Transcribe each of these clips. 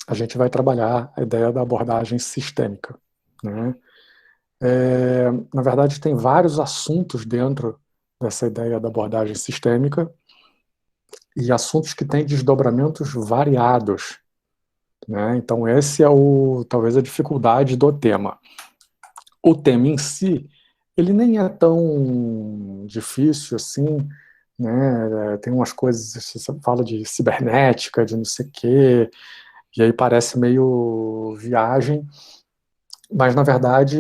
a gente vai trabalhar a ideia da abordagem sistêmica, né? Na verdade, tem vários assuntos dentro dessa ideia da abordagem sistêmica e assuntos que têm desdobramentos variados, né? Então, esse é talvez a dificuldade do tema. O tema em si, ele nem é tão difícil assim, né? Tem umas coisas, você fala de cibernética, de não sei o quê, e aí parece meio viagem, mas na verdade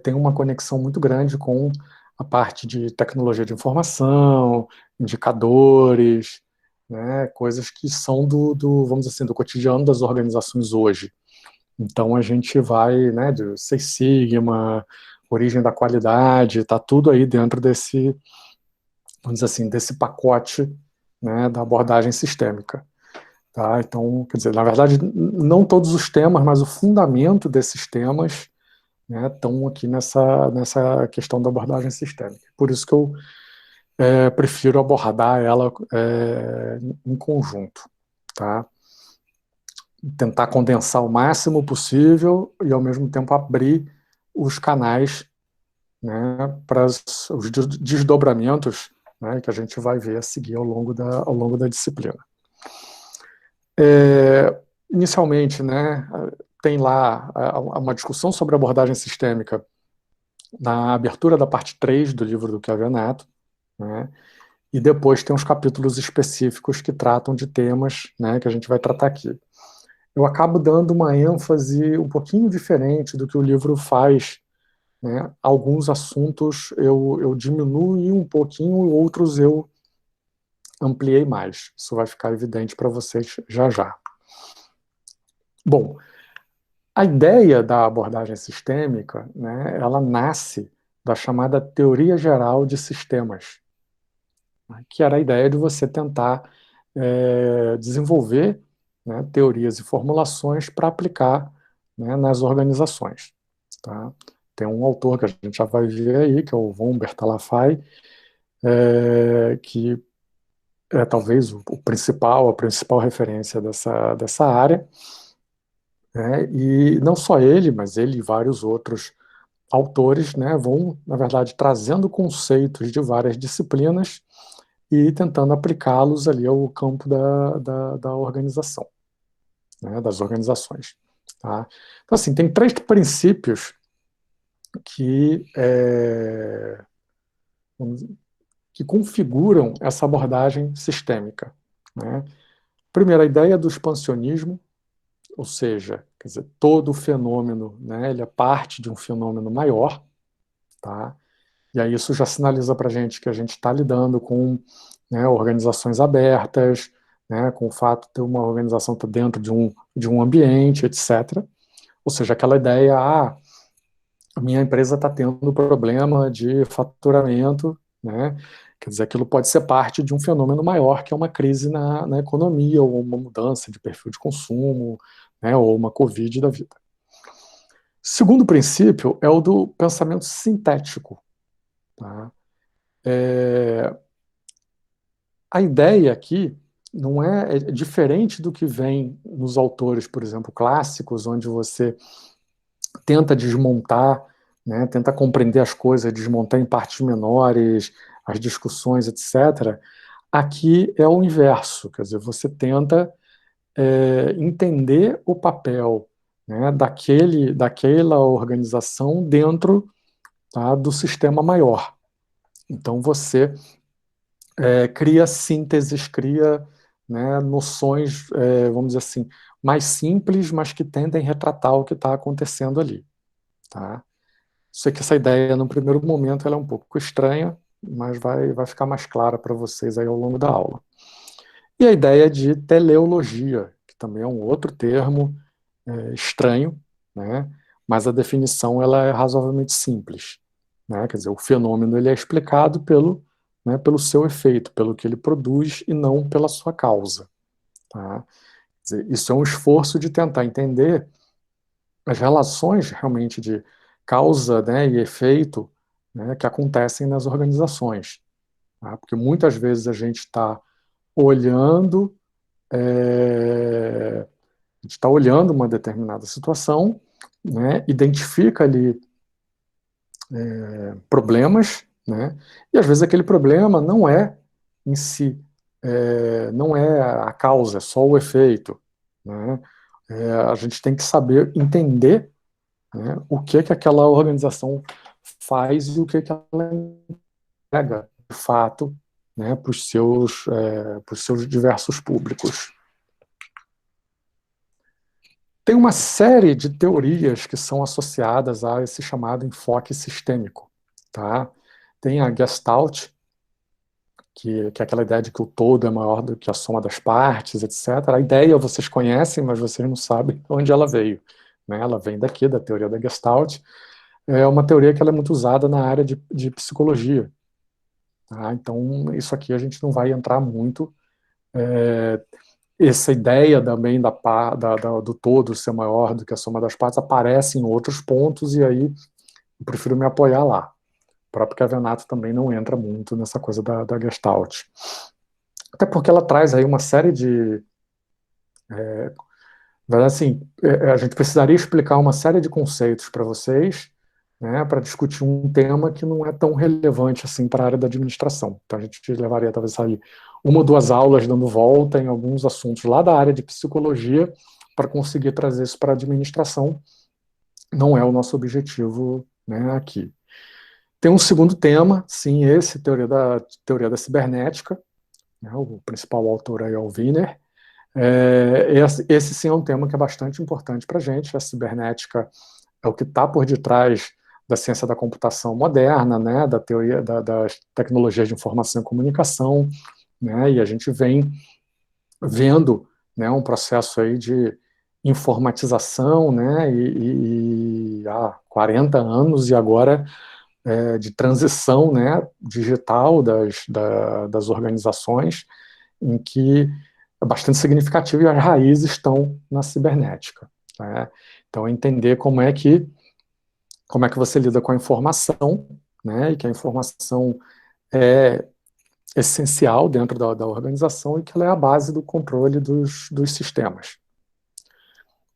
tem uma conexão muito grande com a parte de tecnologia de informação, indicadores, né? Coisas que são vamos dizer assim, do cotidiano das organizações hoje. Então a gente vai, né, de Six Sigma, origem da qualidade, está tudo aí dentro desse, vamos dizer assim, desse pacote, né, da abordagem sistêmica. Tá? Então, quer dizer, na verdade, não todos os temas, mas o fundamento desses temas, né, estão aqui nessa questão da abordagem sistêmica. Por isso que eu prefiro abordar ela em conjunto. Tá? Tentar condensar o máximo possível e, ao mesmo tempo, abrir os canais, né, para os desdobramentos, né, que a gente vai ver a seguir ao longo da disciplina. Inicialmente, né, tem lá uma discussão sobre abordagem sistêmica na abertura da parte 3 do livro do Kevin Neto, né, e depois tem os capítulos específicos que tratam de temas, né, que a gente vai tratar aqui. Eu acabo dando uma ênfase um pouquinho diferente do que o livro faz, né? Alguns assuntos eu diminui um pouquinho, outros eu ampliei mais. Isso vai ficar evidente para vocês já já. Bom, a ideia da abordagem sistêmica, né, ela nasce da chamada teoria geral de sistemas, né, que era a ideia de você tentar desenvolver, né, teorias e formulações para aplicar, né, nas organizações. Tá? Tem um autor que a gente já vai ver aí, que é o von Bertalanffy, que é talvez a principal referência dessa área, né? E não só ele, mas ele e vários outros autores, né, vão, na verdade, trazendo conceitos de várias disciplinas e tentando aplicá-los ali ao campo da organização, né, das organizações. Tá? Então, assim, tem três princípios que, que configuram essa abordagem sistêmica. Né? Primeiro, a ideia do expansionismo, ou seja, quer dizer, todo o fenômeno, né, ele é parte de um fenômeno maior, tá? E aí isso já sinaliza para a gente que a gente está lidando com, né, organizações abertas, né, com o fato de uma organização estar dentro de um ambiente, etc. Ou seja, aquela ideia, a minha empresa está tendo problema de faturamento, né? Quer dizer, aquilo pode ser parte de um fenômeno maior, que é uma crise na economia, ou uma mudança de perfil de consumo, né, ou uma Covid da vida. Segundo princípio é o do pensamento sintético. Tá? A ideia aqui não é diferente do que vem nos autores, por exemplo, clássicos, onde você tenta desmontar, né, tenta compreender as coisas, desmontar em partes menores, as discussões, etc. Aqui é o inverso, quer dizer, você tenta entender o papel, né, daquela organização dentro, tá, do sistema maior. Então você cria sínteses, cria, né, noções, vamos dizer assim, mais simples, mas que tendem a retratar o que está acontecendo ali. Tá? Sei que essa ideia, no primeiro momento, ela é um pouco estranha, mas vai ficar mais clara para vocês aí ao longo da aula. E a ideia de teleologia, que também é um outro termo estranho, né? Mas a definição ela é razoavelmente simples. Né? Quer dizer, o fenômeno ele é explicado pelo seu efeito, pelo que ele produz e não pela sua causa. Tá? Quer dizer, isso é um esforço de tentar entender as relações realmente de causa, né, e efeito, né, que acontecem nas organizações. Tá? Porque muitas vezes a gente está olhando gente está olhando uma determinada situação, né, identifica ali problemas, né, e às vezes aquele problema não é em si, não é a causa, é só o efeito, né. A gente tem que saber entender, né, o que aquela organização faz e o que ela entrega, de fato, né, para os seus diversos públicos. Tem uma série de teorias que são associadas a esse chamado enfoque sistêmico. Tá? Tem a Gestalt, que é aquela ideia de que o todo é maior do que a soma das partes, etc. A ideia vocês conhecem, mas vocês não sabem onde ela veio. Né? Ela vem daqui, da teoria da Gestalt. É uma teoria que ela é muito usada na área de psicologia. Tá? Então, isso aqui a gente não vai entrar muito. Essa ideia também do todo ser maior do que a soma das partes aparece em outros pontos, e aí eu prefiro me apoiar lá. O próprio Chiavenato também não entra muito nessa coisa da Gestalt. Até porque ela traz aí uma série de... assim, a gente precisaria explicar uma série de conceitos para vocês, né, para discutir um tema que não é tão relevante assim para a área da administração. Então a gente levaria talvez ali uma ou duas aulas dando volta em alguns assuntos lá da área de psicologia para conseguir trazer isso para a administração. Não é o nosso objetivo, né, aqui. Tem um segundo tema, sim, esse, teoria da cibernética, né, o principal autor aí é o Wiener. Esse sim é um tema que é bastante importante para a gente. A cibernética é o que está por detrás da ciência da computação moderna, né, da teoria das tecnologias de informação e comunicação, né, e a gente vem vendo, né, um processo aí de informatização, né, há 40 anos, e agora de transição, né, digital das organizações, em que é bastante significativo e as raízes estão na cibernética. Né? Então, entender como é que você lida com a informação, né, e que a informação é essencial dentro da organização e que ela é a base do controle dos sistemas.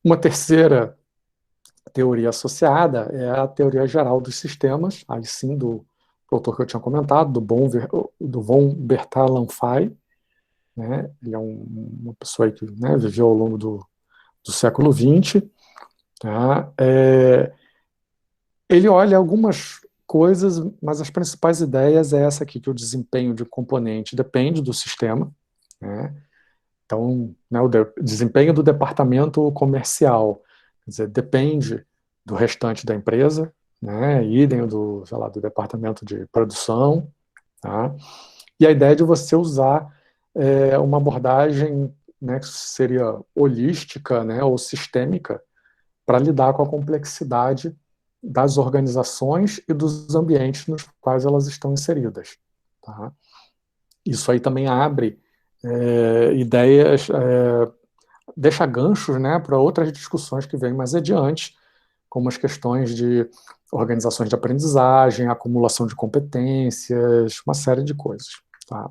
Uma terceira teoria associada é a teoria geral dos sistemas, aí sim do autor que eu tinha comentado, do von Bertalanffy, né, ele é uma pessoa que, né, viveu ao longo do século XX, tá? Ele olha algumas coisas, mas as principais ideias é essa aqui, que o desempenho de componente depende do sistema, né? Então, né, o desempenho do departamento comercial, quer dizer, depende do restante da empresa, né? Idem sei lá, do departamento de produção, tá? E a ideia de você usar uma abordagem, né, que seria holística, né, ou sistêmica, para lidar com a complexidade das organizações e dos ambientes nos quais elas estão inseridas. Tá? Isso aí também abre ideias, deixa ganchos, né, para outras discussões que vêm mais adiante, como as questões de organizações de aprendizagem, acumulação de competências, uma série de coisas. Tá?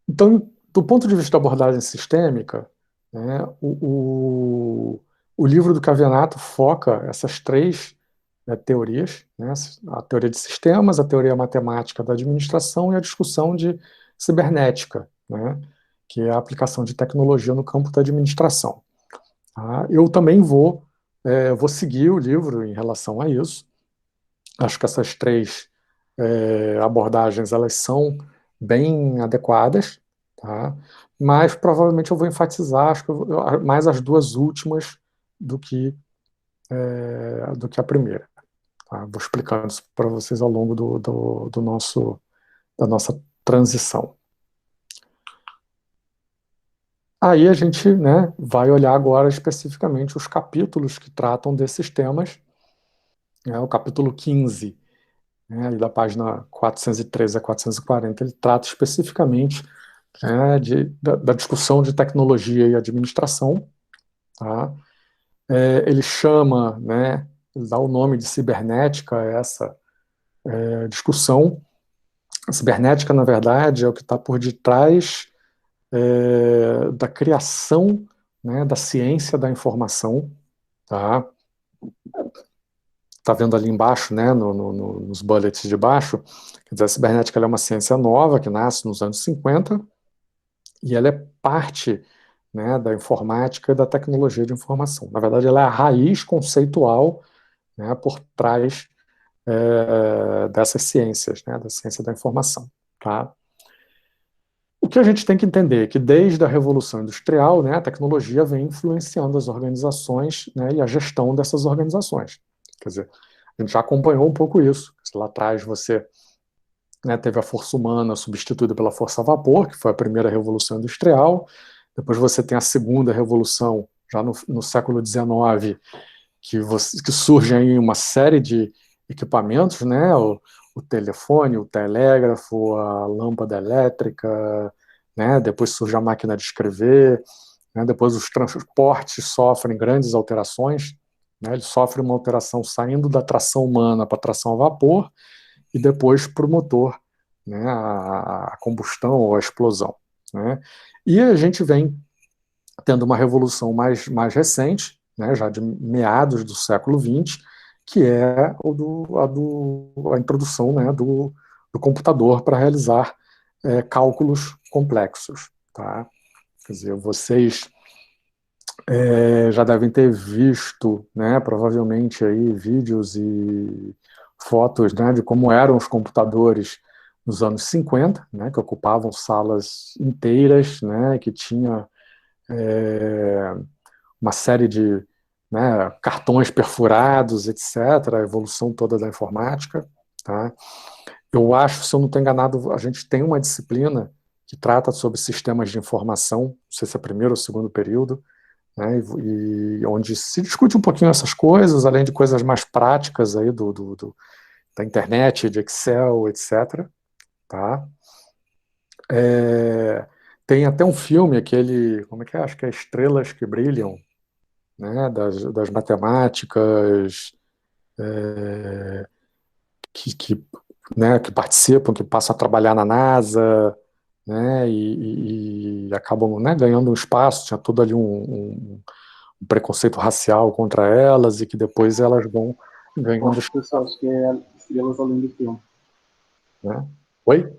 Então, do ponto de vista da abordagem sistêmica, né, o livro do Chiavenato foca essas três teorias, né, a teoria de sistemas, a teoria matemática da administração e a discussão de cibernética, né, que é a aplicação de tecnologia no campo da administração. Tá? Eu também vou seguir o livro em relação a isso. Acho que essas três abordagens elas são bem adequadas, tá? Mas provavelmente eu vou enfatizar, acho que mais as duas últimas do que a primeira. Tá? Vou explicando isso para vocês ao longo da nossa transição. Aí a gente, né, vai olhar agora especificamente os capítulos que tratam desses temas. O capítulo 15, né, ali da página 413 a 440, ele trata especificamente da discussão de tecnologia e administração. Tá? Ele chama, né, ele dá o nome de cibernética a essa discussão. A cibernética, na verdade, é o que está por detrás da criação, né, da ciência da informação, tá? Tá vendo ali embaixo, né, nos bullets de baixo, quer dizer, a cibernética é uma ciência nova que nasce nos anos 50 e ela é parte, né, da informática e da tecnologia de informação. Na verdade, ela é a raiz conceitual, né, por trás dessas ciências, né, da ciência da informação, tá? O que a gente tem que entender é que desde a Revolução Industrial, né, a tecnologia vem influenciando as organizações, né, e a gestão dessas organizações. Quer dizer, a gente já acompanhou um pouco isso. Lá atrás você, né, teve a força humana substituída pela força a vapor, que foi a primeira Revolução Industrial. Depois você tem a segunda Revolução, já no século XIX, que surge aí uma série de equipamentos, né, o telefone, o telégrafo, a lâmpada elétrica, né, depois surge a máquina de escrever, né, depois os transportes sofrem grandes alterações, né, eles sofrem uma alteração saindo da tração humana para a tração a vapor e depois para o motor, né, a combustão ou a explosão. Né. E a gente vem tendo uma revolução mais recente, né, já de meados do século XX, que é a introdução, né, do computador para realizar cálculos complexos. Tá? Quer dizer, vocês já devem ter visto, né, provavelmente aí vídeos e fotos, né, de como eram os computadores nos anos 50, né, que ocupavam salas inteiras, né, que tinha uma série de, né, cartões perfurados, etc., a evolução toda da informática. Tá? Eu acho, se eu não estou enganado, a gente tem uma disciplina que trata sobre sistemas de informação, não sei se é primeiro ou segundo período, né, e onde se discute um pouquinho essas coisas, além de coisas mais práticas aí da internet, de Excel, etc. Tá? Tem até um filme, aquele, como é que é? Acho que é Estrelas que Brilham, né, das matemáticas que, né, que participam, que passam a trabalhar na NASA, né, e acabam, né, ganhando um espaço. Tinha todo ali um preconceito racial contra elas e que depois elas vão ganhando Nossa, espaço. pessoal, acho que é Estrelas Além do Tempo. Né? Oi?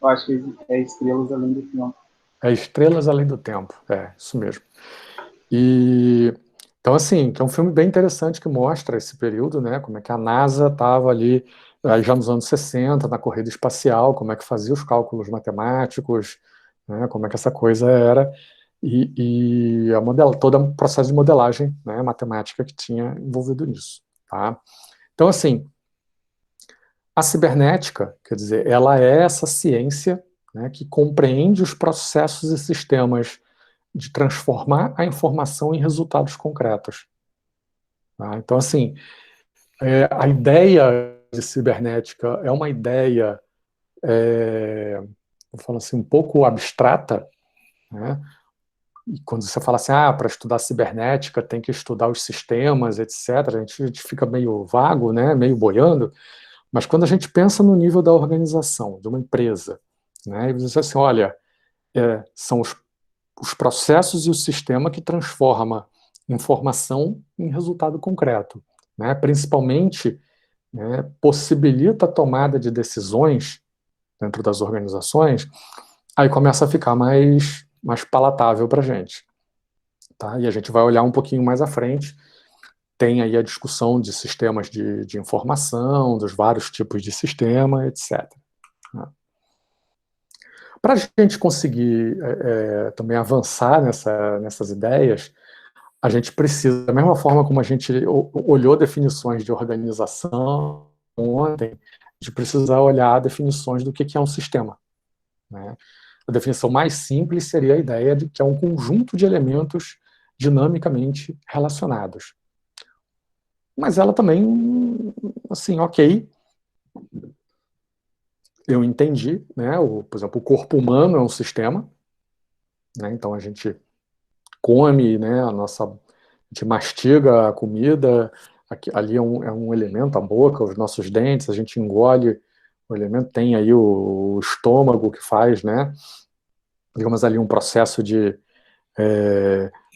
Eu acho que é Estrelas Além do Tempo. É Estrelas Além do Tempo, é isso mesmo. E então, assim, que é um filme bem interessante que mostra esse período, né? Como é que a NASA estava ali, aí já nos anos 60, na corrida espacial, como é que fazia os cálculos matemáticos, né? Como é que essa coisa era, e todo o processo de modelagem, né, matemática que tinha envolvido nisso. Tá? Então, assim, a cibernética, quer dizer, ela é essa ciência, né, que compreende os processos e sistemas de transformar a informação em resultados concretos. Tá? Então, assim, a ideia de cibernética é uma ideia, vou falar assim, um pouco abstrata, né? E quando você fala assim, para estudar cibernética tem que estudar os sistemas, etc., a gente fica meio vago, né? Meio boiando, mas quando a gente pensa no nível da organização, de uma empresa, né? E você diz assim, olha, são os processos e o sistema que transforma informação em resultado concreto, né? Principalmente, né, possibilita a tomada de decisões dentro das organizações, aí começa a ficar mais palatável para a gente. Tá? E a gente vai olhar um pouquinho mais à frente, tem aí a discussão de sistemas de informação, dos vários tipos de sistema, etc. Para a gente conseguir também avançar nessas ideias, a gente precisa, da mesma forma como a gente olhou definições de organização ontem, a gente precisa olhar definições do que é um sistema. Né? A definição mais simples seria a ideia de que é um conjunto de elementos dinamicamente relacionados. Mas ela também, assim, ok, eu entendi, né? Por exemplo, o corpo humano é um sistema, né? Então a gente come, né? A gente mastiga a comida, ali é um elemento, a boca, os nossos dentes, a gente engole o elemento, tem aí o estômago que faz, né? digamos ali, um processo de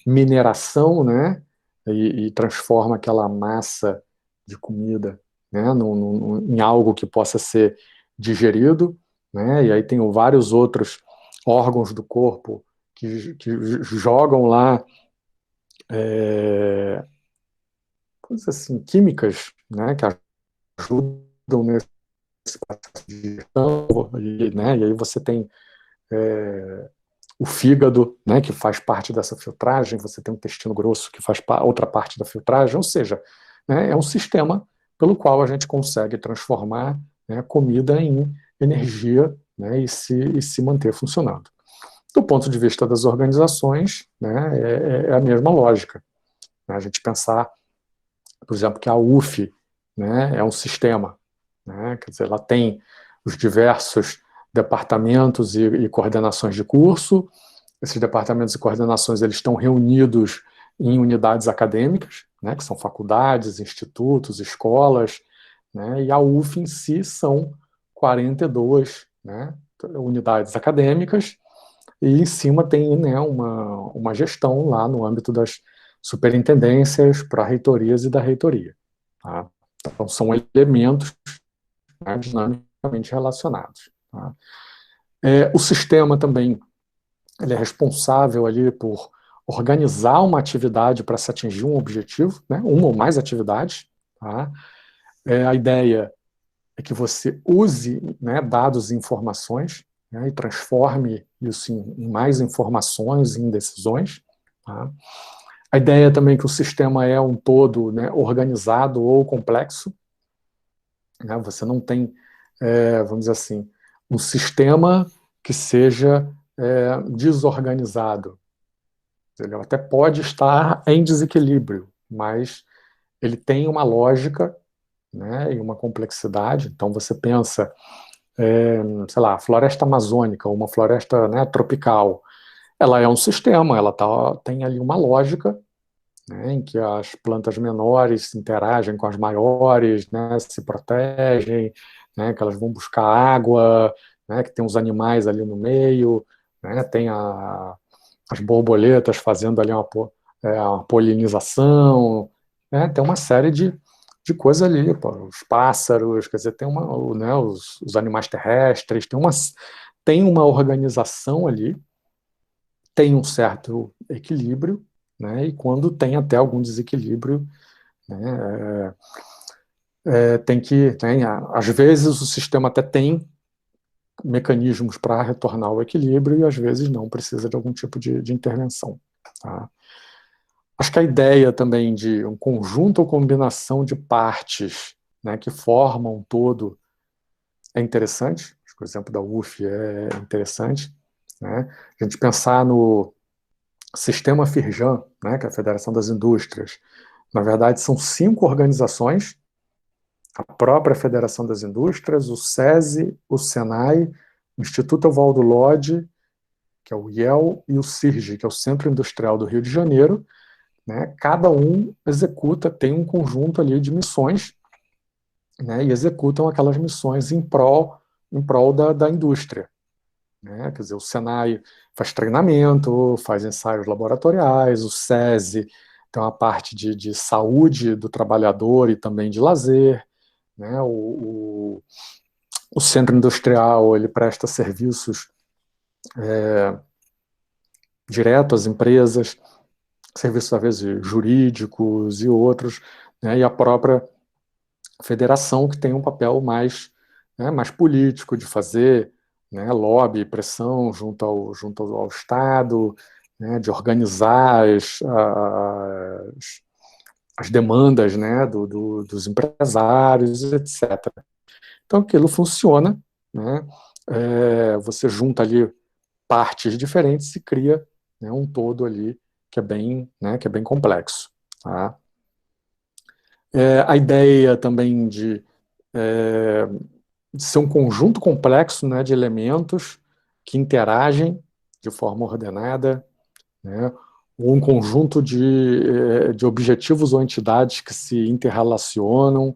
mineração, né, e transforma aquela massa de comida, né, em algo que possa ser digerido, né, e aí tem vários outros órgãos do corpo que jogam lá coisas assim, químicas, né, que ajudam nesse processo de digestão, né, e aí você tem o fígado, né, que faz parte dessa filtragem, você tem o intestino grosso, que faz outra parte da filtragem, ou seja, né, é um sistema pelo qual a gente consegue transformar, né, comida em energia, né, e se manter funcionando. Do ponto de vista das organizações, né, é a mesma lógica. Né, a gente pensar, por exemplo, que a UF, né, é um sistema, né, quer dizer, ela tem os diversos departamentos e coordenações de curso. Esses departamentos e coordenações eles estão reunidos em unidades acadêmicas, né, que são faculdades, institutos, escolas, né, e a UF em si são 42, né, unidades acadêmicas, e em cima tem, né, uma gestão lá no âmbito das superintendências, pró-reitorias e da reitoria. Tá? Então, são elementos, né, dinamicamente relacionados. Tá? O sistema também ele é responsável ali por organizar uma atividade para se atingir um objetivo, né, uma ou mais atividades. Tá? A ideia é que você use, né, dados e informações, né, e transforme isso em mais informações, em decisões. Tá? A ideia também é que o sistema é um todo, né, organizado ou complexo. Né, você não tem, vamos dizer assim, um sistema que seja desorganizado. Ele até pode estar em desequilíbrio, mas ele tem uma lógica, né, e uma complexidade. Então você pensa, sei lá, floresta amazônica, uma floresta, né, tropical, ela é um sistema, ela tem ali uma lógica, né, em que as plantas menores interagem com as maiores, né, se protegem, né, que elas vão buscar água, né, que tem os animais ali no meio, né, tem as borboletas fazendo ali uma polinização, né, tem uma série de coisas ali, pô, os pássaros, quer dizer, tem né, os animais terrestres, tem uma organização ali, tem um certo equilíbrio, né, e quando tem até algum desequilíbrio, né, às vezes o sistema até tem mecanismos para retornar ao equilíbrio e às vezes não, precisa de algum tipo de intervenção. Tá? Acho que a ideia também de um conjunto ou combinação de partes, né, que formam um todo é interessante. Acho que o exemplo da UF é interessante. Né? A gente pensar no sistema Firjan, né, que é a Federação das Indústrias. Na verdade, são 5 organizações: a própria Federação das Indústrias, o SESI, o SENAI, o Instituto Evaldo Lodge, que é o IEL, e o CIRG, que é o Centro Industrial do Rio de Janeiro. Né? Cada um tem um conjunto ali de missões, né? E executam aquelas missões em prol da indústria. Né? Quer dizer, o Senai faz treinamento, faz ensaios laboratoriais, o SESI tem uma parte de saúde do trabalhador e também de lazer. Né? O centro industrial ele presta serviços direto às empresas, serviços às vezes jurídicos e outros, né? E a própria federação que tem um papel mais político de fazer, né, lobby, pressão junto ao Estado, né, de organizar as demandas, né, dos empresários, etc. Então aquilo funciona, né, você junta ali partes diferentes e cria, né, um todo ali que é bem complexo. Tá? A ideia também de ser um conjunto complexo, né, de elementos que interagem de forma ordenada, né, ou um conjunto de objetivos ou entidades que se interrelacionam,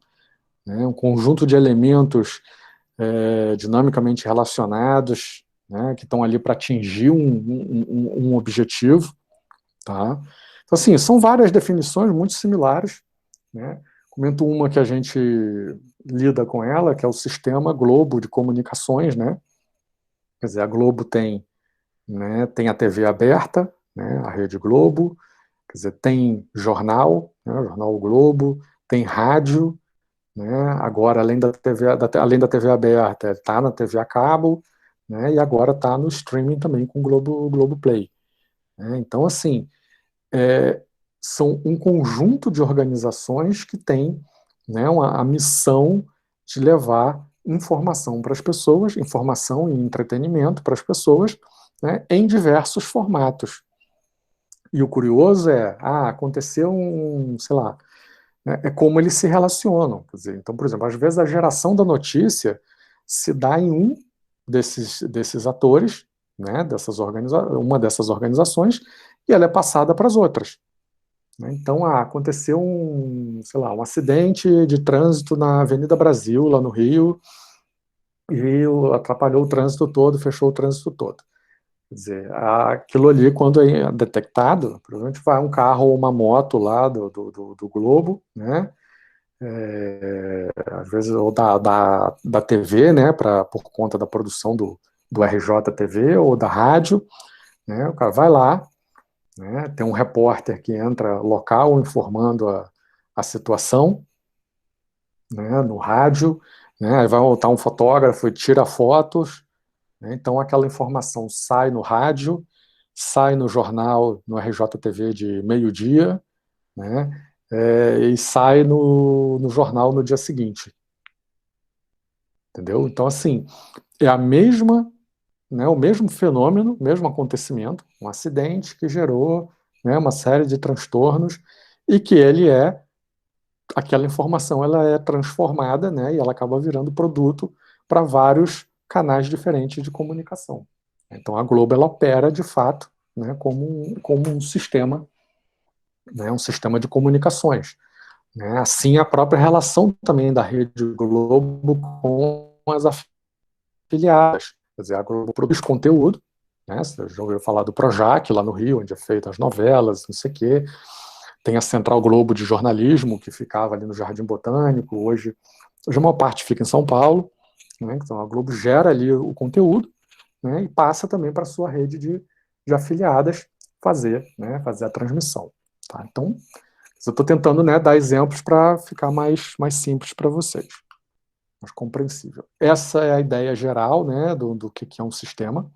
né, um conjunto de elementos dinamicamente relacionados, né, que estão ali para atingir um objetivo. Tá? Então, assim, são várias definições muito similares, né? Comento uma que a gente lida com ela, que é o Sistema Globo de Comunicações, né? Quer dizer, a Globo tem, né, tem a TV aberta, né, a Rede Globo, quer dizer, tem jornal, né, o Jornal o Globo, tem rádio, né, agora além da TV aberta, está na TV a cabo, né, e agora está no streaming também com o Globoplay. Né? Então, assim, são um conjunto de organizações que têm, né, a missão de levar informação para as pessoas, informação e entretenimento para as pessoas, né, em diversos formatos. E o curioso aconteceu sei lá, né, é como eles se relacionam. Quer dizer, então, por exemplo, às vezes a geração da notícia se dá em um desses atores, né, uma dessas organizações, e ela é passada para as outras. Então, aconteceu sei lá, um acidente de trânsito na Avenida Brasil, lá no Rio, e atrapalhou o trânsito todo, fechou o trânsito todo. Quer dizer, aquilo ali, quando é detectado, provavelmente vai um carro ou uma moto lá do Globo, né? Às vezes, ou da TV, né? Por conta da produção do RJTV ou da rádio, né? O cara vai lá, né? Tem um repórter que entra local informando a situação, né? No rádio, né? Aí vai voltar um fotógrafo e tira fotos, né? Então aquela informação sai no rádio, sai no jornal, no RJTV de meio-dia, né? E sai no jornal no dia seguinte, entendeu? Então, assim, é a mesma, né, o mesmo fenômeno, o mesmo acontecimento, um acidente que gerou, né, uma série de transtornos e que aquela informação ela é transformada, né, e ela acaba virando produto para vários canais diferentes de comunicação. Então a Globo ela opera de fato, né, como um sistema, né, um sistema de comunicações. Né? Assim a própria relação também da Rede Globo com as afiliadas. Quer dizer, a Globo produz conteúdo, né? Você já ouviu falar do Projac lá no Rio, onde é feita as novelas, não sei o quê. Tem a Central Globo de Jornalismo, que ficava ali no Jardim Botânico, hoje a maior parte fica em São Paulo, né? Então a Globo gera ali o conteúdo, né? E passa também para a sua rede de afiliadas fazer a transmissão. Tá? Então, eu estou tentando, né, dar exemplos para ficar mais simples para vocês, mais compreensível. Essa é a ideia geral, né, do que é um sistema.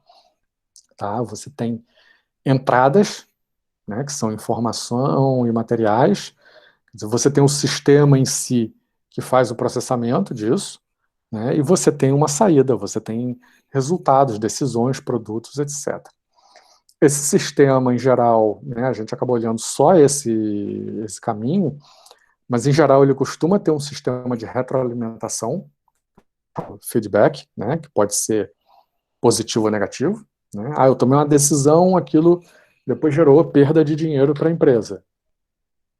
Tá? Você tem entradas, né, que são informação e materiais. Você tem um sistema em si que faz o processamento disso, né, e você tem uma saída, você tem resultados, decisões, produtos, etc. Esse sistema, em geral, né, a gente acaba olhando só esse caminho, mas, em geral, ele costuma ter um sistema de retroalimentação, feedback, né, que pode ser positivo ou negativo. Né? Eu tomei uma decisão, aquilo depois gerou perda de dinheiro para a empresa.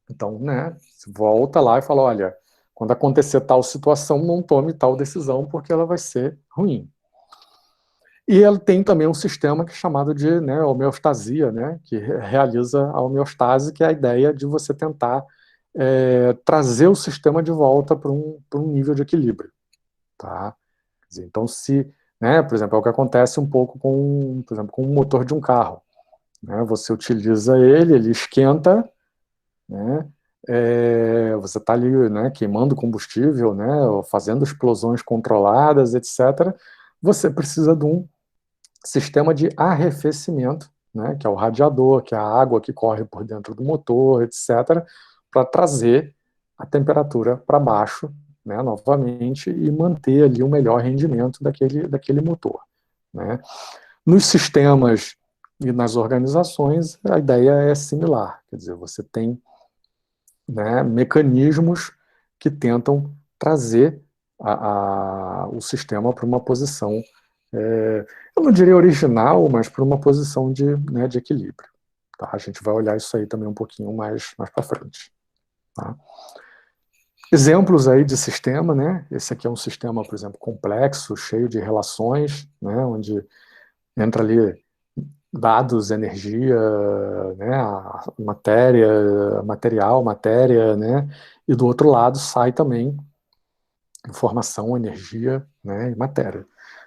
Então, né, volta lá e fala, olha, quando acontecer tal situação, não tome tal decisão, porque ela vai ser ruim. E ele tem também um sistema que é chamado de, né, homeostasia, né, que realiza a homeostase, que é a ideia de você tentar trazer o sistema de volta para um nível de equilíbrio. Tá? Então, né, por exemplo, é o que acontece um pouco por exemplo, com o motor de um carro. Né? Você utiliza ele esquenta, né? Você está ali, né, queimando combustível, né, fazendo explosões controladas, etc. Você precisa de um sistema de arrefecimento, né, que é o radiador, que é a água que corre por dentro do motor, etc., para trazer a temperatura para baixo, né, novamente, e manter ali o melhor rendimento daquele motor. Né. Nos sistemas e nas organizações, a ideia é similar, quer dizer, você tem, né, mecanismos que tentam trazer o sistema para uma posição, eu não diria original, mas para uma posição né, de equilíbrio. Tá? A gente vai olhar isso aí também um pouquinho mais para frente. Tá? Exemplos aí de sistema, né? Esse aqui é um sistema, por exemplo, complexo, cheio de relações, né? Onde entra ali dados, energia, né, matéria, material, matéria, né, e do outro lado sai também informação, energia, né, e matéria.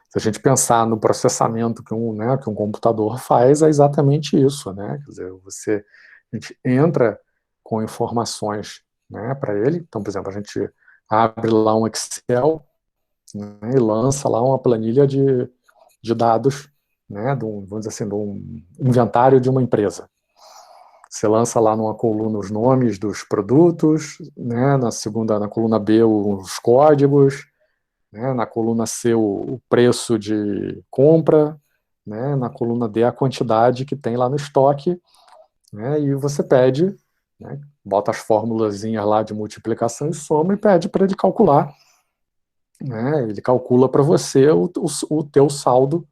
Se a gente pensar no processamento né, que um computador faz, é exatamente isso, né? Quer dizer, a gente entra com informações, né, para ele. Então, por exemplo, a gente abre lá um Excel, né, e lança lá uma planilha de dados, né, vamos dizer assim, de um inventário de uma empresa. Você lança lá numa coluna os nomes dos produtos, né, na coluna B os códigos, né, na coluna C o preço de compra, né, na coluna D a quantidade que tem lá no estoque, né, e você pede, né, bota as formulazinhas lá de multiplicação e soma e pede para ele calcular, né, ele calcula para você o teu saldo,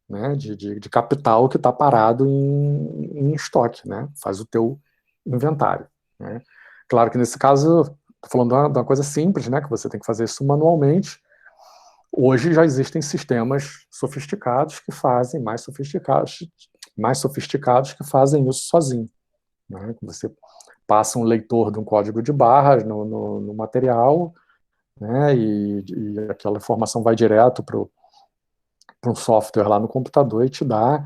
né, de capital que está parado em estoque, né, faz o teu inventário, né. Claro que nesse caso, estou falando de uma coisa simples, né, que você tem que fazer isso manualmente. Hoje já existem sistemas sofisticados que fazem, mais sofisticados que fazem isso sozinho, né. Você passa um leitor de um código de barras no material, né, e aquela informação vai direto para um software lá no computador e te dá,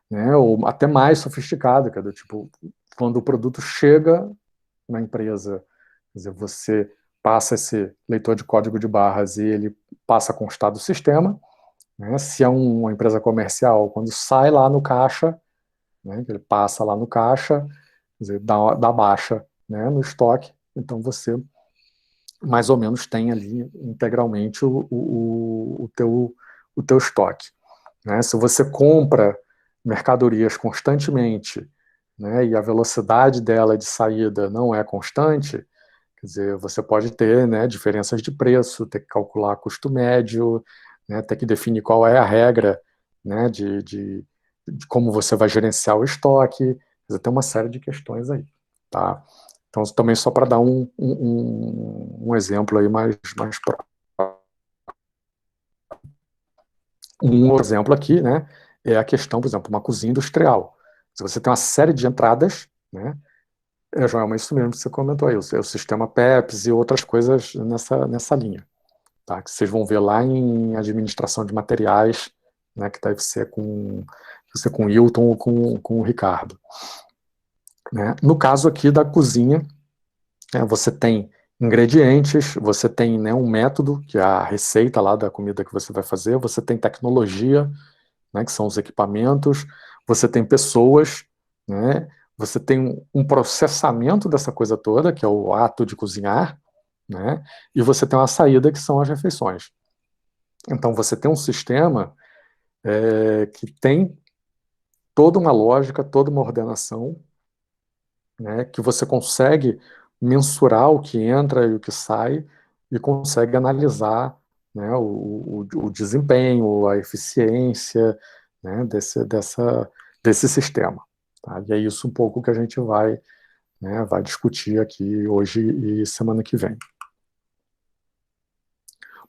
né, ou até mais sofisticado, que é do tipo, quando o produto chega na empresa, quer dizer, você passa esse leitor de código de barras e ele passa a constar do sistema, né, se é uma empresa comercial, quando sai lá no caixa, né, ele passa lá no caixa, quer dizer, dá baixa, né, no estoque, então você mais ou menos tem ali integralmente o teu estoque. Né? Se você compra mercadorias constantemente, né, e a velocidade dela de saída não é constante, quer dizer, você pode ter, né, diferenças de preço, ter que calcular custo médio, né, ter que definir qual é a regra, né, de como você vai gerenciar o estoque, quer dizer, tem uma série de questões aí. Tá? Então, também só para dar um exemplo aí mais próximo. Um exemplo aqui, né, é a questão, por exemplo, uma cozinha industrial. Se você tem uma série de entradas, né, João, é isso mesmo que você comentou aí, o sistema PEPS e outras coisas nessa linha, tá? Que vocês vão ver lá em administração de materiais, né, que deve ser com o Hilton ou com o Ricardo. Né? No caso aqui da cozinha, né, você tem ingredientes, você tem, né, um método, que é a receita lá da comida que você vai fazer, você tem tecnologia, né, que são os equipamentos, você tem pessoas, né, você tem um processamento dessa coisa toda, que é o ato de cozinhar, né, e você tem uma saída, que são as refeições. Então, você tem um sistema que tem toda uma lógica, toda uma ordenação, né, que você consegue mensurar o que entra e o que sai, e consegue analisar, né, o desempenho, a eficiência, né, desse sistema. Tá? E é isso um pouco que a gente vai discutir aqui hoje e semana que vem.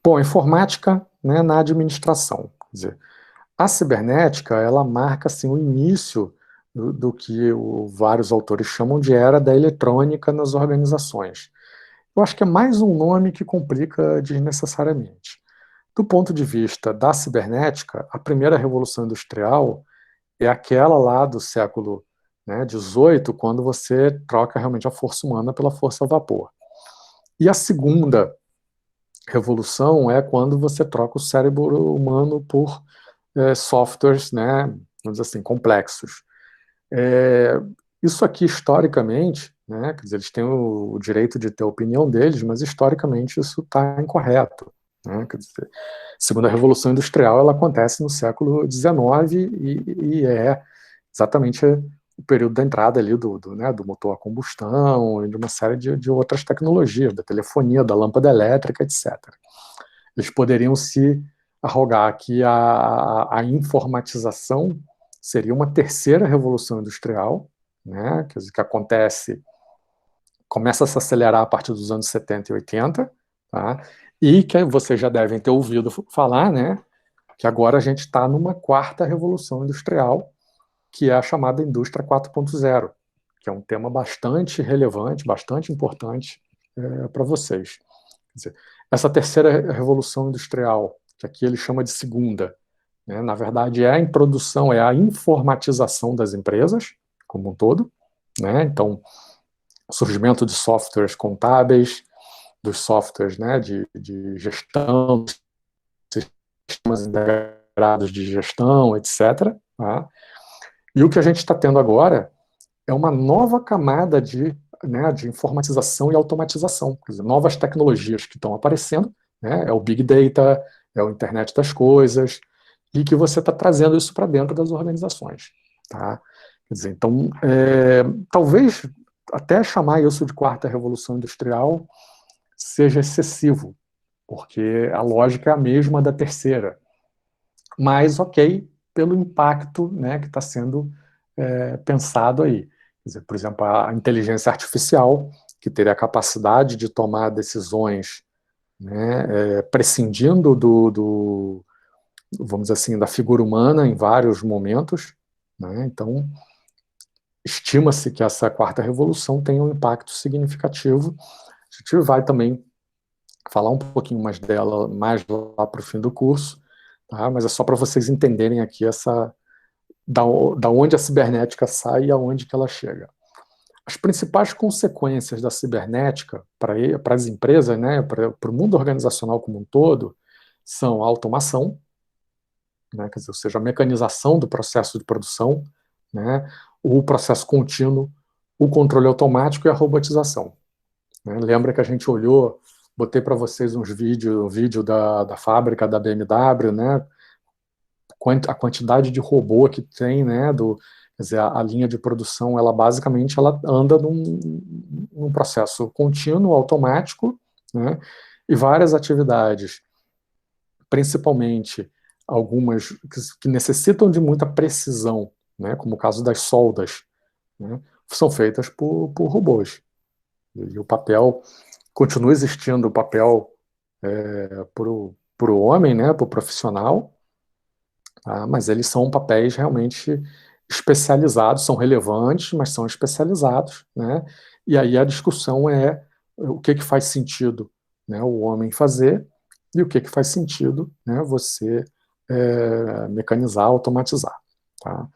Bom, informática, né, na administração. Quer dizer, a cibernética, ela marca assim, o início do que vários autores chamam de era da eletrônica nas organizações. Eu acho que é mais um nome que complica desnecessariamente. Do ponto de vista da cibernética, a primeira revolução industrial é aquela lá do século, né, 18, quando você troca realmente a força humana pela força a vapor. E a segunda revolução é quando você troca o cérebro humano por softwares, né, vamos dizer assim, complexos. Isso aqui, historicamente, né, quer dizer, eles têm o direito de ter a opinião deles, mas historicamente isso está incorreto. Né, quer dizer, segunda Revolução Industrial, ela acontece no século XIX e é exatamente o período da entrada ali né, do motor a combustão e de uma série de outras tecnologias, da telefonia, da lâmpada elétrica, etc. Eles poderiam se arrogar que a informatização seria uma terceira revolução industrial, né, que acontece, começa a se acelerar a partir dos anos 70 e 80, tá, e que vocês já devem ter ouvido falar, né, que agora a gente está numa quarta revolução industrial, que é a chamada indústria 4.0, que é um tema bastante relevante, bastante importante para vocês. Quer dizer, essa terceira revolução industrial, que aqui ele chama de segunda, né, na verdade é a introdução, é a informatização das empresas como um todo, né, então surgimento de softwares contábeis, dos softwares, né, de gestão, sistemas integrados de gestão, etc. Tá? E o que a gente está tendo agora é uma nova camada de informatização e automatização, quer dizer, novas tecnologias que estão aparecendo, né, é o Big Data, é o Internet das Coisas, e que você está trazendo isso para dentro das organizações. Tá? Quer dizer, então, talvez até chamar isso de quarta revolução industrial seja excessivo, porque a lógica é a mesma da terceira. Mas, ok, pelo impacto, né, que está sendo pensado aí. Quer dizer, por exemplo, a inteligência artificial, que teria a capacidade de tomar decisões, né, prescindindo vamos dizer assim, da figura humana em vários momentos. Né, então, estima-se que essa quarta revolução tenha um impacto significativo. A gente vai também falar um pouquinho mais dela mais lá para o fim do curso, tá? Mas é só para vocês entenderem aqui da onde a cibernética sai e aonde que ela chega. As principais consequências da cibernética para as empresas, né, para o mundo organizacional como um todo, são a automação, né, quer dizer, ou seja, a mecanização do processo de produção, né, o processo contínuo, o controle automático e a robotização. Né? Lembra que a gente olhou, botei para vocês um vídeo da fábrica da BMW, né, a quantidade de robô que tem, né, quer dizer, a linha de produção, ela basicamente ela anda num processo contínuo, automático, né, e várias atividades, principalmente algumas que necessitam de muita precisão, né, como o caso das soldas, né, são feitas por robôs. E o papel, continua existindo o papel para o homem, né, para o profissional, tá? Mas eles são papéis realmente especializados, são relevantes, mas são especializados, né? E aí a discussão é o que faz sentido, né, o homem fazer e o que faz sentido, né, você mecanizar, automatizar. Tá?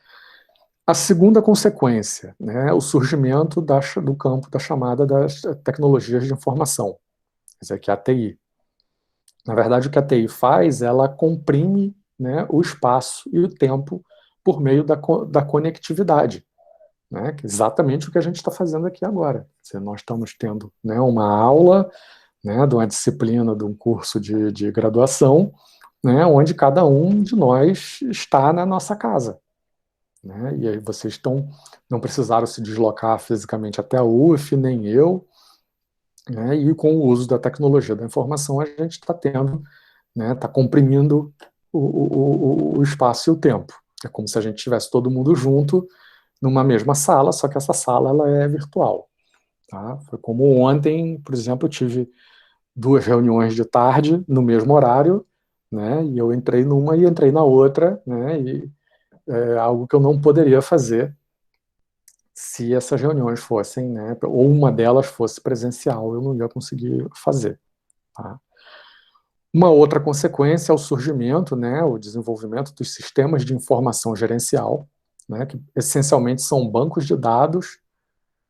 A segunda consequência, né, o surgimento do campo da chamada das tecnologias de informação, quer dizer, que é a TI. Na verdade, o que a TI faz, ela comprime, né, o espaço e o tempo por meio da conectividade, né, que é exatamente o que a gente está fazendo aqui agora. Nós estamos tendo, né, uma aula, né, de uma disciplina, de um curso de graduação, né, onde cada um de nós está na nossa casa. Né, e aí vocês não precisaram se deslocar fisicamente até a UF, nem eu, né, e com o uso da tecnologia da informação a gente está tendo, né, está comprimindo o espaço e o tempo. É como se a gente tivesse todo mundo junto numa mesma sala, só que essa sala ela é virtual. Tá? Foi como ontem, por exemplo, eu tive 2 reuniões de tarde no mesmo horário, né, e eu entrei numa e entrei na outra, né, e é algo que eu não poderia fazer se essas reuniões fossem, né, ou uma delas fosse presencial, eu não ia conseguir fazer. Tá? Uma outra consequência é o surgimento, né, o desenvolvimento dos sistemas de informação gerencial, né, que essencialmente são bancos de dados,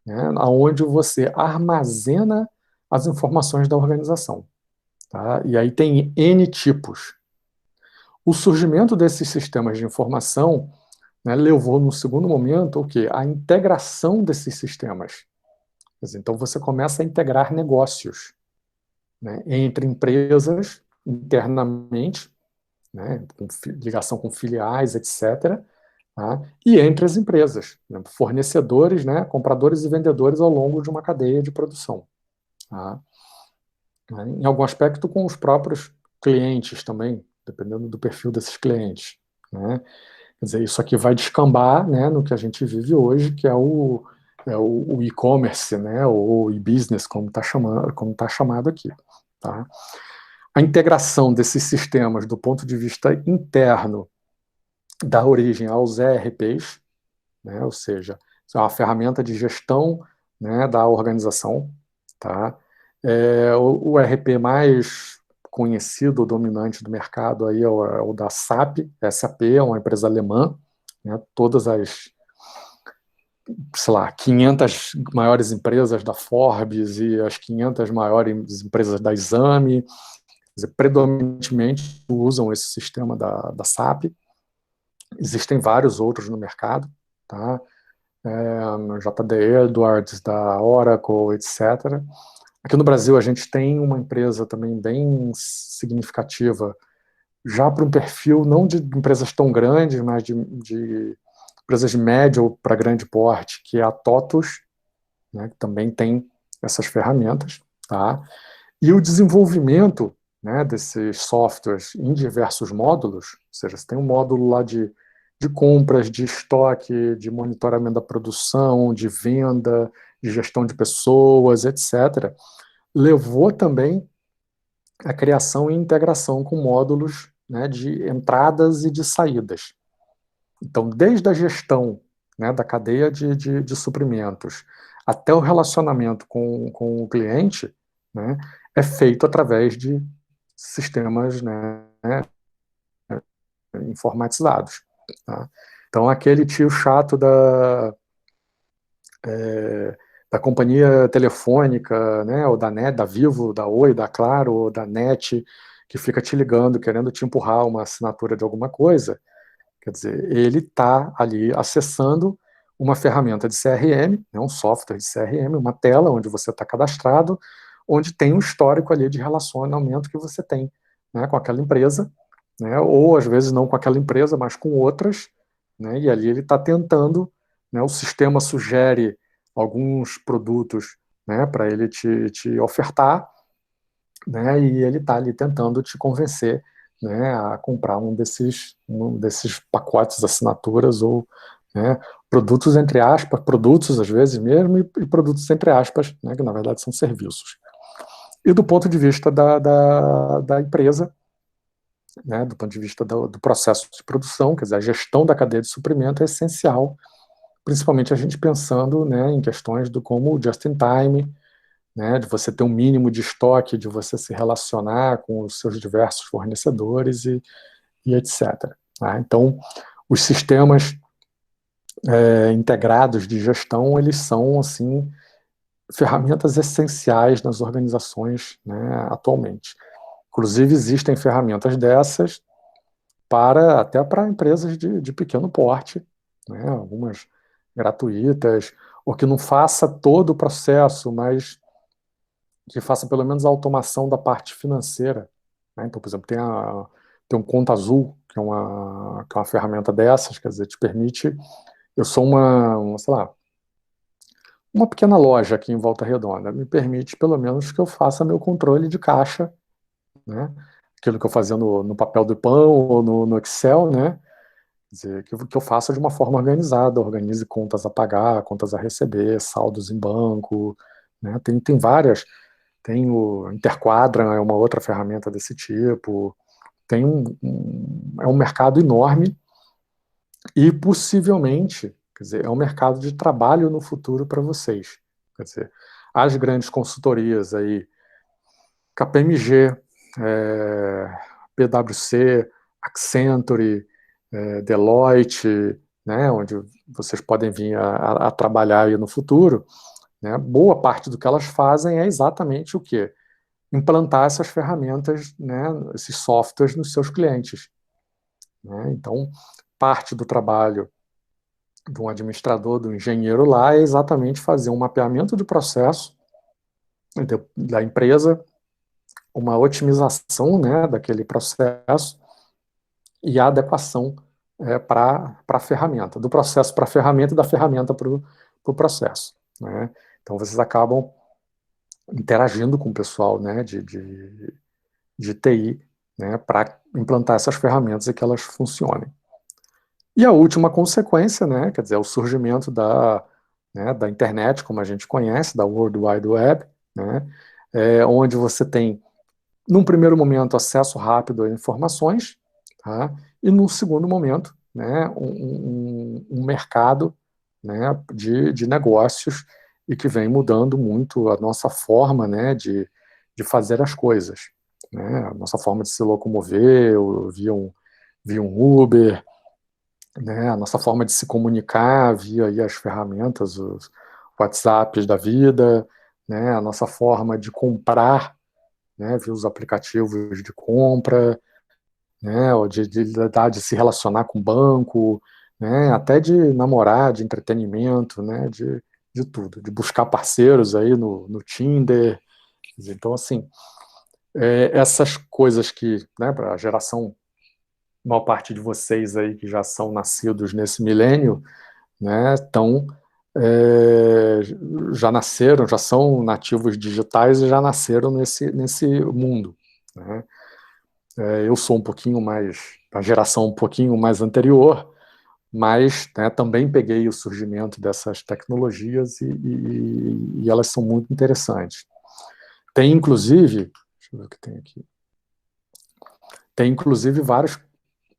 né, onde você armazena as informações da organização. Tá? E aí tem N tipos. O surgimento desses sistemas de informação, né, levou no segundo momento o quê? A integração desses sistemas. Então você começa a integrar negócios, né, entre empresas internamente, né, com ligação com filiais, etc., tá, e entre as empresas, né, fornecedores, né, compradores e vendedores ao longo de uma cadeia de produção. Tá. Em algum aspecto com os próprios clientes também, dependendo do perfil desses clientes. Né. Quer dizer, isso aqui vai descambar, né, no que a gente vive hoje, que é o e-commerce, né, ou e-business, como está chamado aqui. Tá? A integração desses sistemas do ponto de vista interno dá origem aos ERPs, né? Ou seja, é uma ferramenta de gestão, né, da organização. Tá? O ERP mais conhecido, dominante do mercado aí é o da SAP. SAP é uma empresa alemã, né? Todas as, sei lá, 500 maiores empresas da Forbes e as 500 maiores empresas da Exame, quer dizer, predominantemente usam esse sistema da SAP. Existem vários outros no mercado, tá? JD Edwards, da Oracle, etc. Aqui no Brasil a gente tem uma empresa também bem significativa, já para um perfil não de empresas tão grandes, mas de empresas de médio para grande porte, que é a TOTUS, né, que também tem essas ferramentas. Tá? E o desenvolvimento, né, desses softwares em diversos módulos, ou seja, você tem um módulo lá de compras, de estoque, de monitoramento da produção, de venda, de gestão de pessoas, etc., levou também a criação e integração com módulos, né, de entradas e de saídas. Então, desde a gestão, né, da cadeia de suprimentos até o relacionamento com o cliente, né, é feito através de sistemas, né, informatizados. Tá? Então, aquele tio chato da companhia telefônica, né, ou da NET, da Vivo, da Oi, da Claro, ou da NET, que fica te ligando, querendo te empurrar uma assinatura de alguma coisa, quer dizer, ele está ali acessando uma ferramenta de CRM, né, um software de CRM, uma tela onde você está cadastrado, onde tem um histórico ali de relacionamento que você tem, né, com aquela empresa, né, ou às vezes não com aquela empresa, mas com outras, né, e ali ele está tentando, né, o sistema sugere alguns produtos, né, para ele te ofertar, né, e ele está ali tentando te convencer, né, a comprar um desses pacotes, assinaturas ou, né, produtos entre aspas, produtos às vezes mesmo, e produtos entre aspas, né, que na verdade são serviços. E do ponto de vista da empresa, né, do ponto de vista do processo de produção, quer dizer, a gestão da cadeia de suprimento é essencial, principalmente a gente pensando, né, em questões do como o just-in-time, né, de você ter um mínimo de estoque, de você se relacionar com os seus diversos fornecedores e etc. Tá? Então, os sistemas integrados de gestão, eles são, assim, ferramentas essenciais nas organizações, né, atualmente. Inclusive, existem ferramentas dessas até para empresas de pequeno porte, né, algumas gratuitas, ou que não faça todo o processo, mas que faça pelo menos a automação da parte financeira. Né? Então, por exemplo, tem um Conta Azul, que é uma ferramenta dessas, quer dizer, te permite. Eu sou sei lá, uma pequena loja aqui em Volta Redonda, me permite pelo menos que eu faça meu controle de caixa, né? Aquilo que eu fazia no papel do pão ou no Excel, né? Quer dizer, que eu faça de uma forma organizada, organize contas a pagar, contas a receber, saldos em banco, né? Tem várias. Tem o Interquadra, é uma outra ferramenta desse tipo. Tem é um mercado enorme e possivelmente, quer dizer, é um mercado de trabalho no futuro para vocês. Quer dizer, as grandes consultorias aí, KPMG, PwC, Accenture, Deloitte, né, onde vocês podem vir a trabalhar aí no futuro, né, boa parte do que elas fazem é exatamente o quê? Implantar essas ferramentas, né, esses softwares nos seus clientes. Né? Então, parte do trabalho de um administrador, do engenheiro lá, é exatamente fazer um mapeamento de processo da empresa, uma otimização, né, daquele processo e a adequação para a ferramenta, do processo para a ferramenta e da ferramenta para o processo. Né? Então, vocês acabam interagindo com o pessoal, né, de TI, né, para implantar essas ferramentas e que elas funcionem. E a última consequência, né, quer dizer, é o surgimento da internet, como a gente conhece, da World Wide Web, né, onde você tem num primeiro momento, acesso rápido a informações, tá? E num segundo momento, né, um mercado, né, de negócios e que vem mudando muito a nossa forma, né, de fazer as coisas, né? A nossa forma de se locomover via um Uber, né? A nossa forma de se comunicar via aí as ferramentas, os WhatsApps da vida, né? A nossa forma de comprar, né, via os aplicativos de compra, né, ou de se relacionar com o banco, né, até de namorar, de entretenimento, né, de tudo, de buscar parceiros aí no Tinder. Então, assim, essas coisas que, né, para a geração, maior parte de vocês aí que já são nascidos nesse milênio, né, é, já nasceram, já são nativos digitais e já nasceram nesse mundo, né? Eu sou um pouquinho mais, da geração um pouquinho mais anterior, mas, né, também peguei o surgimento dessas tecnologias e elas são muito interessantes. Tem, inclusive, deixa eu ver o que tem aqui, tem, inclusive, vários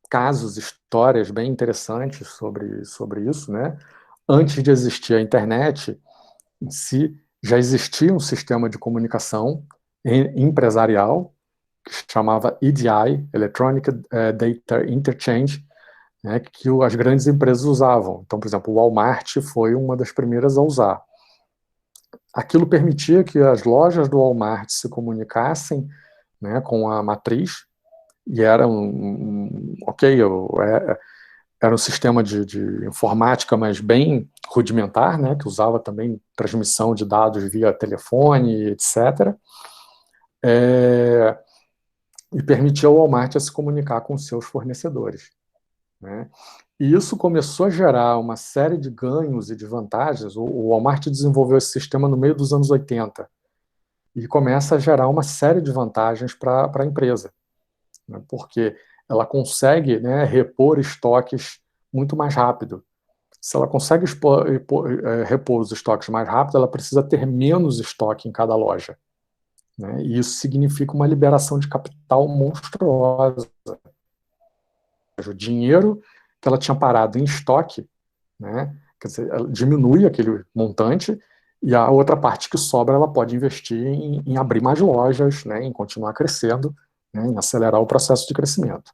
casos, histórias bem interessantes sobre isso, né? Antes de existir a internet em si, já existia um sistema de comunicação empresarial que se chamava EDI, Electronic Data Interchange, né, que as grandes empresas usavam. Então, por exemplo, o Walmart foi uma das primeiras a usar. Aquilo permitia que as lojas do Walmart se comunicassem, né, com a matriz, e era era um sistema de informática, mas bem rudimentar, né, que usava também transmissão de dados via telefone, etc. E permitia ao Walmart a se comunicar com seus fornecedores, né? E isso começou a gerar uma série de ganhos e de vantagens. O Walmart desenvolveu esse sistema no meio dos anos 80 e começa a gerar uma série de vantagens para a empresa, né? Porque ela consegue, né, repor estoques muito mais rápido. Se ela consegue repor os estoques mais rápido, ela precisa ter menos estoque em cada loja, né? E isso significa uma liberação de capital monstruosa. O dinheiro que ela tinha parado em estoque, né, quer dizer, ela diminui aquele montante e a outra parte que sobra ela pode investir em abrir mais lojas, né, em continuar crescendo, né, em acelerar o processo de crescimento.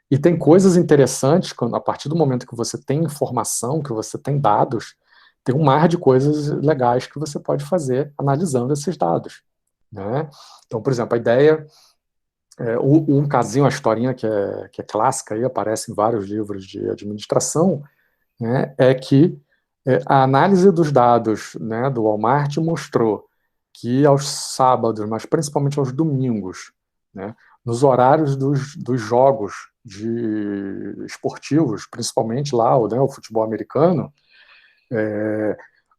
E tem coisas interessantes, a partir do momento que você tem informação, que você tem dados, tem um mar de coisas legais que você pode fazer analisando esses dados, né? Então, por exemplo, a ideia, um casinho, uma historinha que é clássica, aí, aparece em vários livros de administração, né, é que a análise dos dados, né, do Walmart mostrou que aos sábados, mas principalmente aos domingos, né, nos horários dos jogos esportivos, principalmente lá, né, o futebol americano,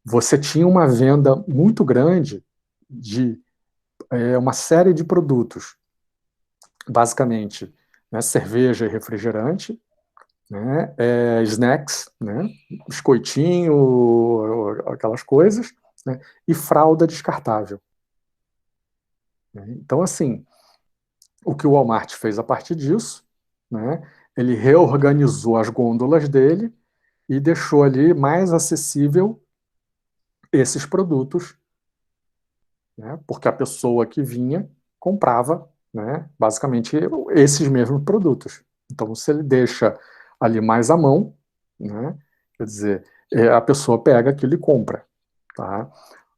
você tinha uma venda muito grande de uma série de produtos, basicamente, né, cerveja e refrigerante, né, snacks, né, biscoitinho, aquelas coisas, né, e fralda descartável. Então, assim, o que o Walmart fez a partir disso, né, ele reorganizou as gôndolas dele e deixou ali mais acessível esses produtos, né, porque a pessoa que vinha comprava, né, basicamente esses mesmos produtos. Então, se ele deixa ali mais à mão, né, quer dizer, a pessoa pega aquilo e compra. Tá?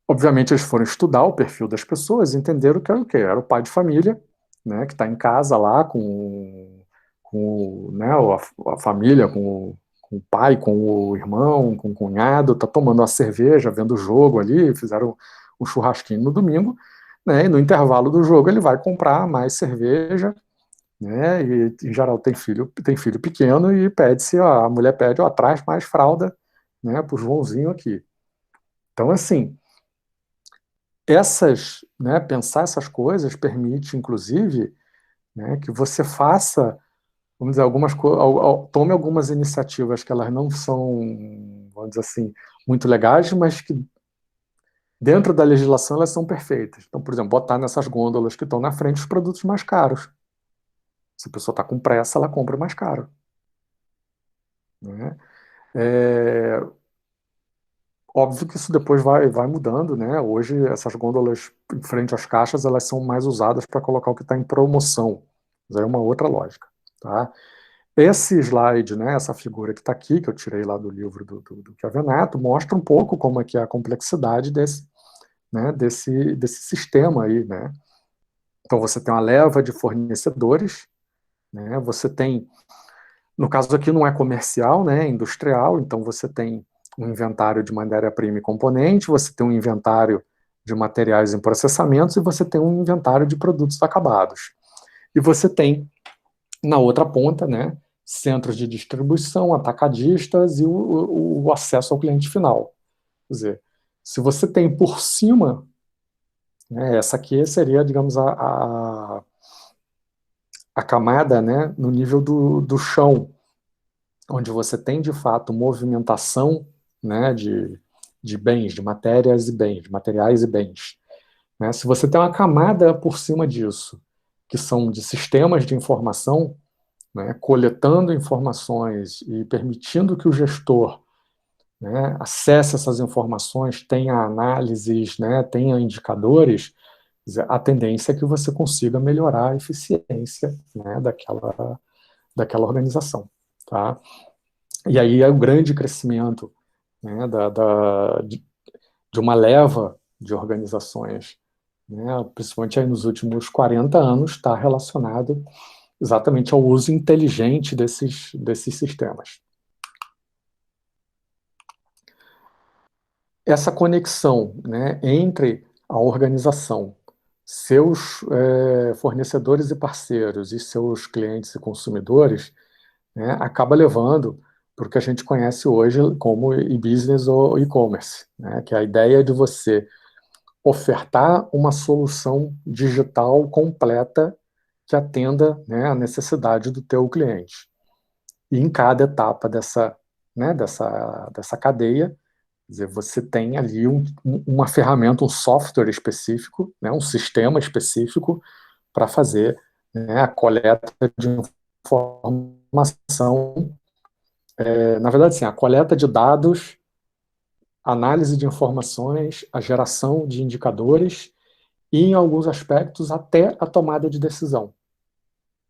Obviamente, eles foram estudar o perfil das pessoas e entenderam que era o quê? Era o pai de família, né, que está em casa lá com né, a família, com o pai, com o irmão, com o cunhado, está tomando uma cerveja, vendo o jogo ali, fizeram um churrasquinho no domingo, né, e no intervalo do jogo ele vai comprar mais cerveja, né, e em geral tem filho pequeno e pede-se, a mulher pede, ó, traz mais fralda, né, pro Joãozinho aqui. Então, assim, né, pensar essas coisas permite, inclusive, né, que você faça, vamos dizer, tome algumas iniciativas que elas não são, vamos dizer assim, muito legais, mas que Dentro da legislação, elas são perfeitas. Então, por exemplo, botar nessas gôndolas que estão na frente os produtos mais caros. Se a pessoa está com pressa, ela compra o mais caro. Né? Óbvio que isso depois vai mudando, né? Hoje, essas gôndolas em frente às caixas, elas são mais usadas para colocar o que está em promoção. Mas aí é uma outra lógica, tá? Esse slide, né, essa figura que está aqui, que eu tirei lá do livro do Chiavenato, mostra um pouco como é que é a complexidade desse, né, desse sistema aí, né? Então, você tem uma leva de fornecedores, né? Você tem, no caso aqui não é comercial, né, é industrial, então você tem um inventário de matéria-prima e componente, você tem um inventário de materiais em processamentos e você tem um inventário de produtos acabados. E você tem, na outra ponta, né, centros de distribuição, atacadistas e o acesso ao cliente final. Quer dizer, se você tem por cima, né, essa aqui seria, digamos, a camada, né, no nível do chão, onde você tem, de fato, movimentação, né, de bens, de matérias e bens, de materiais e bens. Né? Se você tem uma camada por cima disso, que são de sistemas de informação, né, coletando informações e permitindo que o gestor, né, acesse essas informações, tenha análises, né, tenha indicadores, a tendência é que você consiga melhorar a eficiência, né, daquela organização. Tá? E aí é o grande crescimento, né, de uma leva de organizações, né, principalmente aí nos últimos 40 anos, está relacionado exatamente ao uso inteligente desses sistemas. Essa conexão, né, entre a organização, seus fornecedores e parceiros e seus clientes e consumidores, né, acaba levando para o que a gente conhece hoje como e-business ou e-commerce, né, que é a ideia de você ofertar uma solução digital completa que atenda, né, a necessidade do teu cliente. E em cada etapa né, dessa cadeia, quer dizer, você tem ali uma ferramenta, um software específico, né, um sistema específico para fazer, né, a coleta de informação. Na verdade, sim, a coleta de dados, análise de informações, a geração de indicadores e, em alguns aspectos, até a tomada de decisão.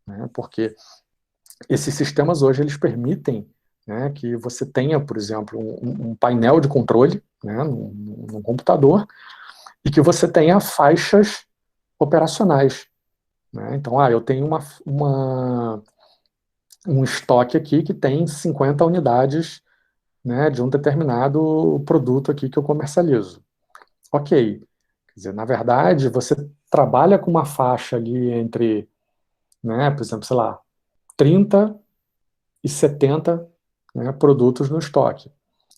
Né? Porque esses sistemas hoje eles permitem, né, que você tenha, por exemplo, um painel de controle, né, num computador e que você tenha faixas operacionais. Né? Então, eu tenho um estoque aqui que tem 50 unidades, né, de um determinado produto aqui que eu comercializo. Ok. Quer dizer, na verdade, você trabalha com uma faixa ali entre, né, por exemplo, sei lá, 30 e 70, né, produtos no estoque.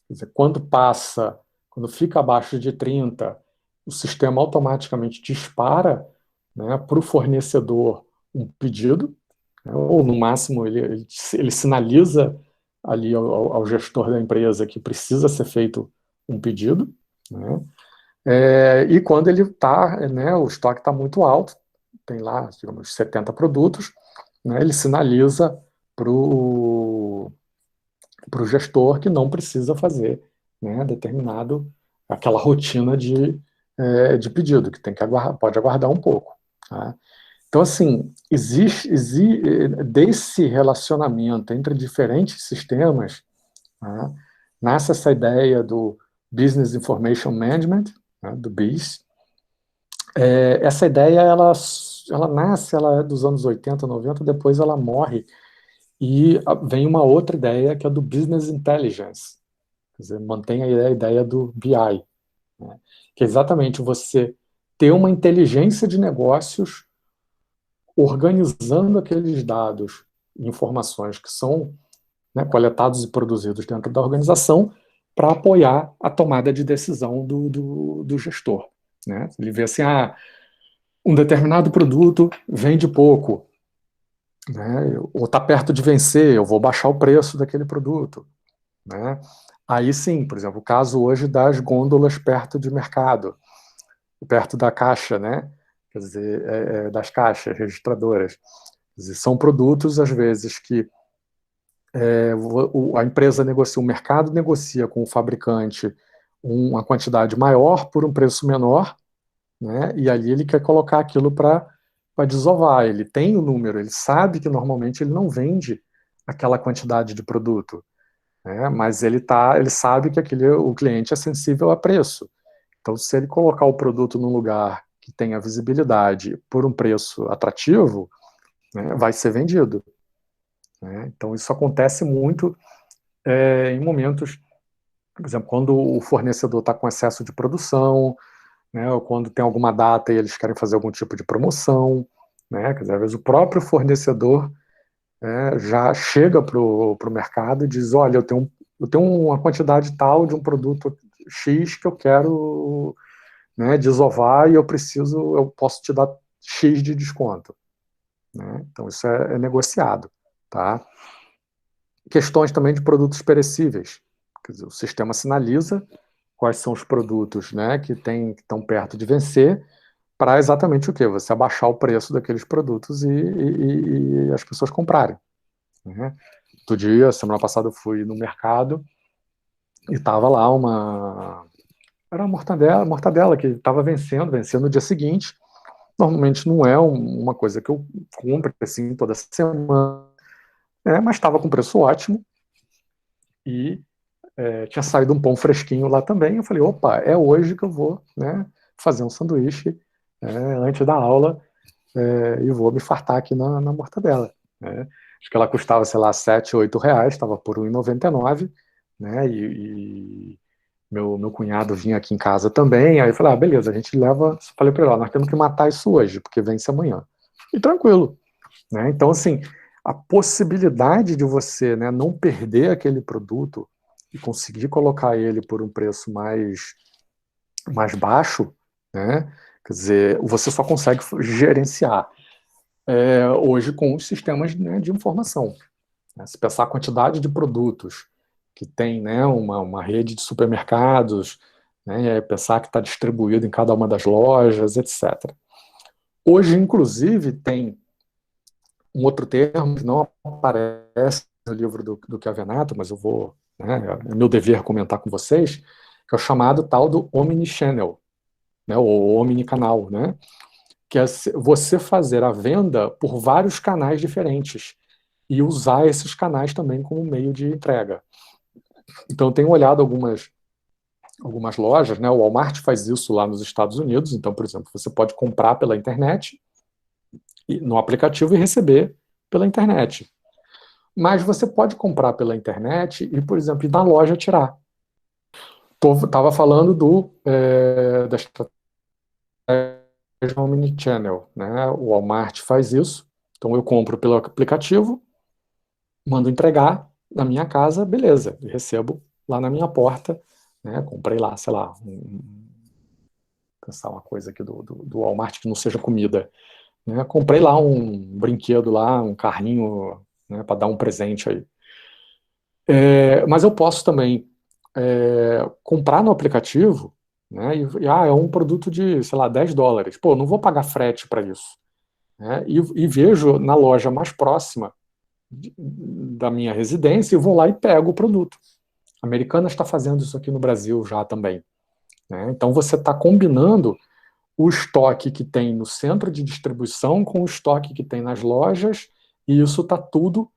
Quer dizer, quando fica abaixo de 30, o sistema automaticamente dispara, né, para o fornecedor um pedido, né, ou no máximo ele sinaliza ali ao gestor da empresa que precisa ser feito um pedido, né, e quando ele está, né, o estoque está muito alto, tem lá, digamos, 70 produtos, né, ele sinaliza para o gestor que não precisa fazer, né, aquela rotina de pedido, que tem que pode aguardar um pouco. Tá? Então, assim, desse relacionamento entre diferentes sistemas, tá, nasce essa ideia do Business Information Management, né, do BIS. Essa ideia, ela nasce, ela é dos anos 80, 90, depois ela morre, e vem uma outra ideia, que é do Business Intelligence. Quer dizer, mantém a ideia do BI, né, que é exatamente você ter uma inteligência de negócios organizando aqueles dados e informações que são, né, coletados e produzidos dentro da organização para apoiar a tomada de decisão do gestor. Né? Ele vê assim, um determinado produto vende pouco, né, ou está perto de vencer, eu vou baixar o preço daquele produto. Né? Aí sim, por exemplo, o caso hoje das gôndolas perto de mercado. perto da caixa, né? Quer dizer, das caixas registradoras. Quer dizer, são produtos, às vezes, que a empresa negocia, o mercado negocia com o fabricante uma quantidade maior por um preço menor, né? E ali ele quer colocar aquilo para desovar. Ele tem o número, ele sabe que normalmente ele não vende aquela quantidade de produto, né? Mas ele sabe que o cliente é sensível a preço. Então, se ele colocar o produto num lugar que tenha visibilidade por um preço atrativo, né, vai ser vendido, né? Então, isso acontece muito em momentos, por exemplo, quando o fornecedor está com excesso de produção, né, ou quando tem alguma data e eles querem fazer algum tipo de promoção, né? Quer dizer, às vezes o próprio fornecedor já chega para o mercado e diz, olha, eu tenho uma quantidade tal de um produto X que eu quero, né, desovar e eu posso te dar X de desconto, né? Então isso é negociado, tá? Questões também de produtos perecíveis, quer dizer, o sistema sinaliza quais são os produtos, né, que estão perto de vencer, para exatamente o quê? Você abaixar o preço daqueles produtos e as pessoas comprarem, né? Outro dia, semana passada, eu fui no mercado e estava lá era uma mortadela que estava vencendo no dia seguinte. Normalmente não é uma coisa que eu compro assim toda semana, mas estava com preço ótimo e tinha saído um pão fresquinho lá também. Eu falei, opa, é hoje que eu vou, né, fazer um sanduíche antes da aula e vou me fartar aqui na mortadela, né? Acho que ela custava, sei lá, R$ 7, R$ 8, estava por R$ 1,99, né? E meu cunhado vinha aqui em casa também, aí eu falei, beleza, a gente leva. Falei para ele, nós temos que matar isso hoje, porque vence amanhã. E tranquilo, né? Então, assim, a possibilidade de você, né, não perder aquele produto e conseguir colocar ele por um preço mais baixo, né? Quer dizer, você só consegue gerenciar hoje com os sistemas, né, de informação. Né? Se pensar a quantidade de produtos que tem, né, uma rede de supermercados, né, pensar que está distribuído em cada uma das lojas, etc. Hoje, inclusive, tem um outro termo que não aparece no livro do Chiavenato, mas eu vou, né, é meu dever comentar com vocês, que é o chamado tal do omnichannel, né, ou omnicanal, né, que é você fazer a venda por vários canais diferentes e usar esses canais também como meio de entrega. Então, eu tenho olhado algumas lojas, né? O Walmart faz isso lá nos Estados Unidos. Então, por exemplo, você pode comprar pela internet, no aplicativo, e receber pela internet. Mas você pode comprar pela internet e, por exemplo, ir na loja tirar. Estava falando da estratégia omnichannel, né? O Walmart faz isso. Então, eu compro pelo aplicativo, mando entregar na minha casa, beleza, e recebo lá na minha porta, né? Comprei lá, sei lá, pensar uma coisa aqui do Walmart que não seja comida, né? Comprei lá um brinquedo lá, um carrinho, né, para dar um presente aí. Mas eu posso também comprar no aplicativo, né? É um produto de, sei lá, US$ 10. Pô, não vou pagar frete para isso, né? E vejo na loja mais próxima da minha residência e vou lá e pego o produto. A Americanas está fazendo isso aqui no Brasil já também, né? Então você está combinando o estoque que tem no centro de distribuição com o estoque que tem nas lojas, e isso está tudo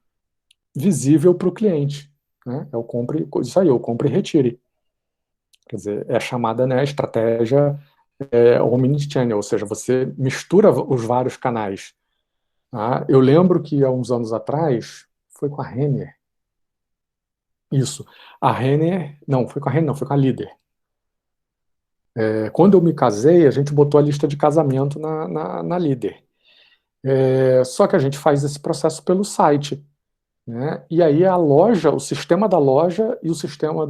visível para o cliente, né? Isso aí, eu compre e retire. Quer dizer, é a chamada, né, estratégia omnichannel, ou seja, você mistura os vários canais. Tá? Eu lembro que há uns anos atrás, foi com a Renner, isso, a Renner, não, foi com a Renner, não, foi com a Líder. Quando eu me casei, a gente botou a lista de casamento na Líder. Só que a gente faz esse processo pelo site, né? E aí a loja, o sistema da loja e o sistema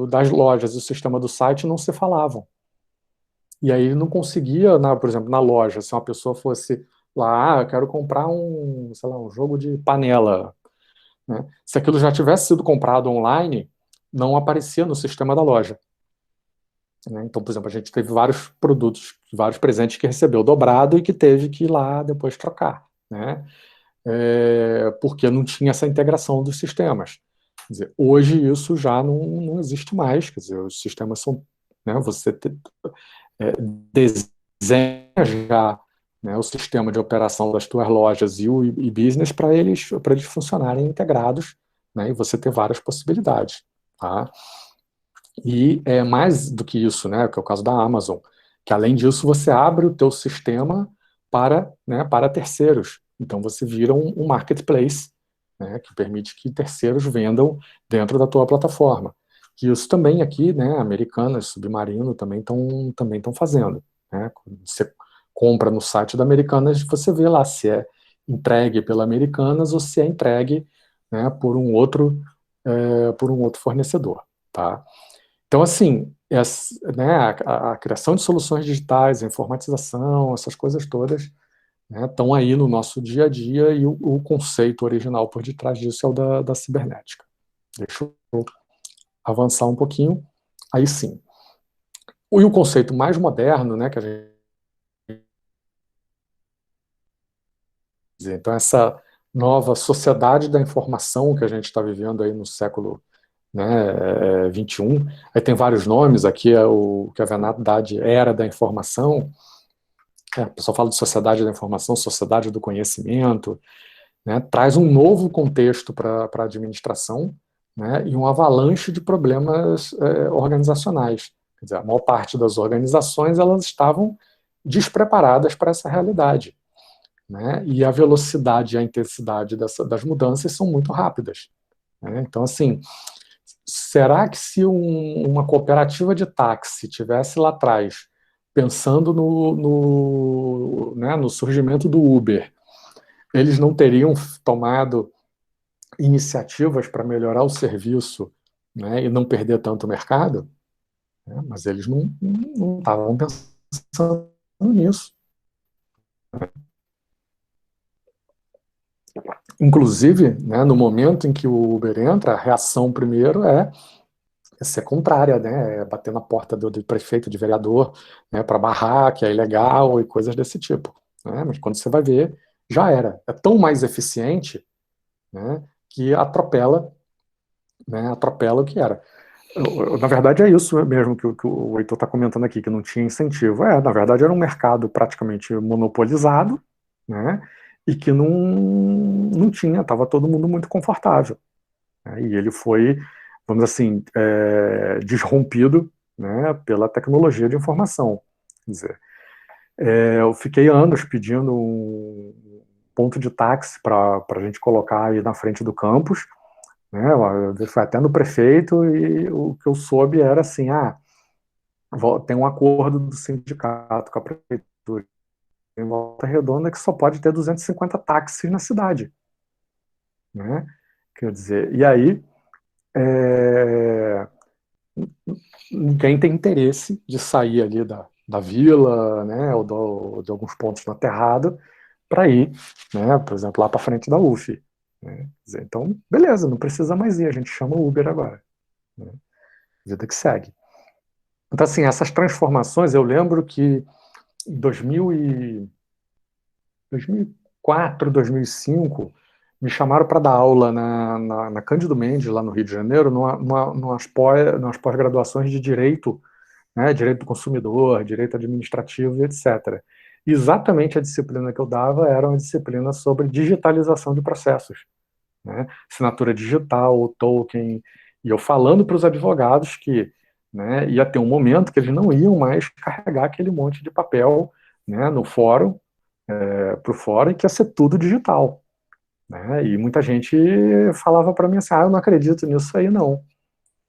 das lojas e o sistema do site não se falavam. E aí não conseguia, por exemplo, na loja, se uma pessoa fosse lá, eu quero comprar sei lá, um jogo de panela, né? Se aquilo já tivesse sido comprado online, não aparecia no sistema da loja. né? Então, por exemplo, a gente teve vários produtos, vários presentes que recebeu dobrado e que teve que ir lá depois trocar, né? Porque não tinha essa integração dos sistemas. Quer dizer, hoje isso já não existe mais, quer dizer, os sistemas são, né, você desenha já, né, o sistema de operação das tuas lojas e o e-business para eles funcionarem integrados, né, e você ter várias possibilidades, tá? E mais do que isso, né, que é o caso da Amazon, que além disso você abre o teu sistema para, né, para terceiros. Então você vira um marketplace, né, que permite que terceiros vendam dentro da tua plataforma. E isso também aqui, né, Americanas, Submarino também estão fazendo, né? Você compra no site da Americanas, você vê lá se é entregue pela Americanas ou se é entregue, né, por um outro fornecedor, tá? Então, assim, né, a criação de soluções digitais, a informatização, essas coisas todas, né, estão aí no nosso dia a dia e o conceito original por detrás disso é o da cibernética. Deixa eu avançar um pouquinho. Aí sim. E o conceito mais moderno, né, que a gente diz, então essa nova sociedade da informação que a gente está vivendo aí no século, né, 21, aí tem vários nomes, aqui é o que a Venato dá de era da informação, o pessoal fala de sociedade da informação, sociedade do conhecimento, né, traz um novo contexto para a administração, né, e um avalanche de problemas organizacionais. Quer dizer, a maior parte das organizações elas estavam despreparadas para essa realidade, né, e a velocidade e a intensidade das mudanças são muito rápidas, né? Então, assim, será que se uma cooperativa de táxi tivesse lá atrás, pensando no surgimento do Uber, eles não teriam tomado iniciativas para melhorar o serviço, né, e não perder tanto o mercado? Né? Mas eles não estavam pensando nisso. Inclusive, né, no momento em que o Uber entra, a reação primeiro é ser contrária, né, é bater na porta do prefeito, de vereador, né, para barrar que é ilegal e coisas desse tipo. Né? Mas quando você vai ver, já era. É tão mais eficiente, né, que atropela o que era. Na verdade, é isso mesmo que o Heitor está comentando aqui, que não tinha incentivo. Na verdade, era um mercado praticamente monopolizado, né, e que não tinha, estava todo mundo muito confortável. Né, e ele foi, vamos dizer assim, disrompido, né, pela tecnologia de informação. Quer dizer, eu fiquei anos pedindo um ponto de táxi para a gente colocar aí na frente do campus, né, foi até no prefeito e o que eu soube era assim, tem um acordo do sindicato com a prefeitura em Volta Redonda que só pode ter 250 táxis na cidade, né? Quer dizer, e aí ninguém tem interesse de sair ali da vila, né, ou de alguns pontos no aterrado para ir, né, por exemplo, lá para frente da UF. Né? Quer dizer, então, beleza, não precisa mais ir, a gente chama o Uber agora. Né? Vida que segue. Então, assim, essas transformações, eu lembro que em 2004, 2005, me chamaram para dar aula na Cândido Mendes, lá no Rio de Janeiro, numas pós-graduações de direito, né, direito do consumidor, direito administrativo e etc. E exatamente a disciplina que eu dava era uma disciplina sobre digitalização de processos, né, assinatura digital, token, e eu falando para os advogados que, né, ia ter um momento que eles não iam mais carregar aquele monte de papel, né, no fórum, para o fórum, e que ia ser tudo digital. Né, e muita gente falava para mim assim, eu não acredito nisso aí não.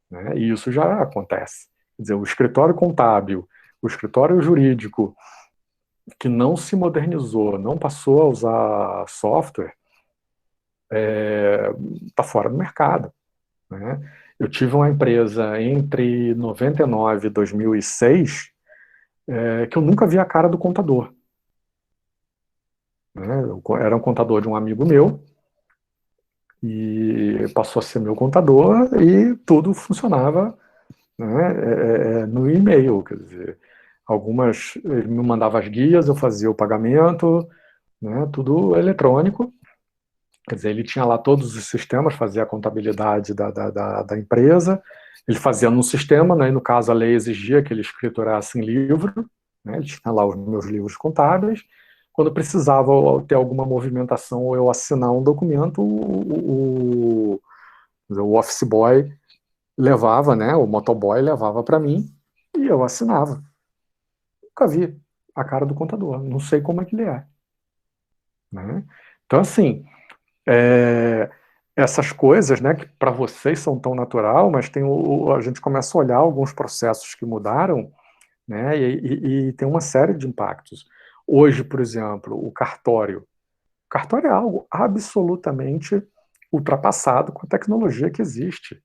Né, e isso já acontece. Quer dizer, o escritório contábil, o escritório jurídico que não se modernizou, não passou a usar software, está fora do mercado. Né? Eu tive uma empresa entre 99 e 2006 que eu nunca vi a cara do contador. Né? Eu era um contador de um amigo meu e passou a ser meu contador e tudo funcionava né, no e-mail, quer dizer, algumas, ele me mandava as guias, eu fazia o pagamento, né, tudo eletrônico, quer dizer, ele tinha lá todos os sistemas, fazia a contabilidade da empresa, ele fazia no sistema, né, e no caso a lei exigia que ele escriturasse em livro, né, ele tinha lá os meus livros contábeis, quando precisava ter alguma movimentação ou eu assinar um documento, o office boy levava, né, o motoboy levava para mim e eu assinava. Nunca vi a cara do contador, não sei como é que ele é. Né? Então, assim, é, essas coisas, né, que para vocês são tão natural, mas a gente começa a olhar alguns processos que mudaram, né, e tem uma série de impactos. Hoje, por exemplo, o cartório. O cartório é algo absolutamente ultrapassado com a tecnologia que existe.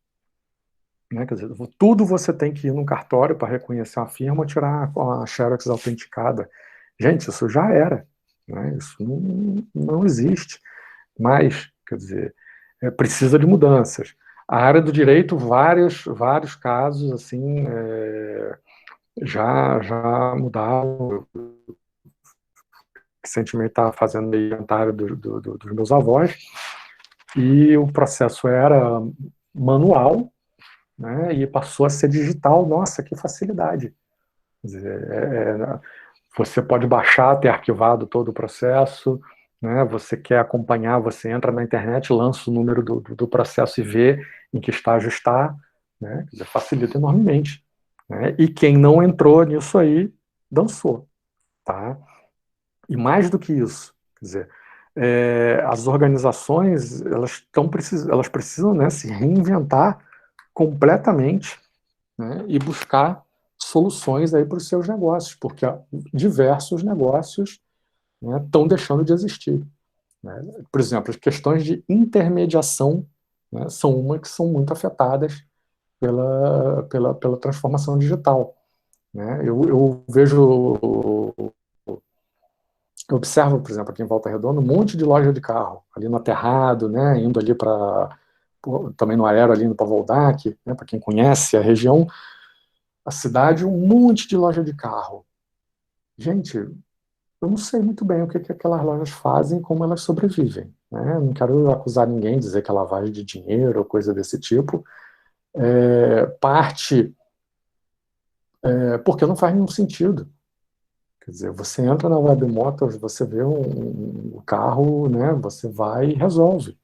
Né? Quer dizer, tudo você tem que ir num cartório para reconhecer a firma, tirar a Xerox autenticada. Gente, isso já era. Né? Isso não existe. Mas, quer dizer, precisa de mudanças. A área do direito, vários casos assim já mudaram. Recentemente estava fazendo inventário dos meus avós e o processo era manual, né, e passou a ser digital. Nossa, que facilidade. Quer dizer, você pode baixar, ter arquivado todo o processo, né, você quer acompanhar, você entra na internet, lança o número do processo e vê em que estágio está, né, quer dizer, facilita enormemente. Né, e quem não entrou nisso aí, dançou. Tá? E mais do que isso, quer dizer, as organizações elas precisam, né, se reinventar completamente, né, e buscar soluções aí para os seus negócios, porque diversos negócios, né, estão deixando de existir. Né? Por exemplo, as questões de intermediação, né, são uma que são muito afetadas pela transformação digital. Né? Eu vejo, eu observo, por exemplo, aqui em Volta Redonda, um monte de loja de carro, ali no Aterrado, né, indo ali para, também no Aero, ali indo para Voldac, né, para quem conhece a região, a cidade, um monte de loja de carro. Gente, eu não sei muito bem o que aquelas lojas fazem, como elas sobrevivem. Né? Não quero acusar ninguém, dizer que é lavagem de dinheiro ou coisa desse tipo. Parte porque não faz nenhum sentido. Quer dizer, você entra na Web Motors, você vê um carro, né? Você vai e resolve.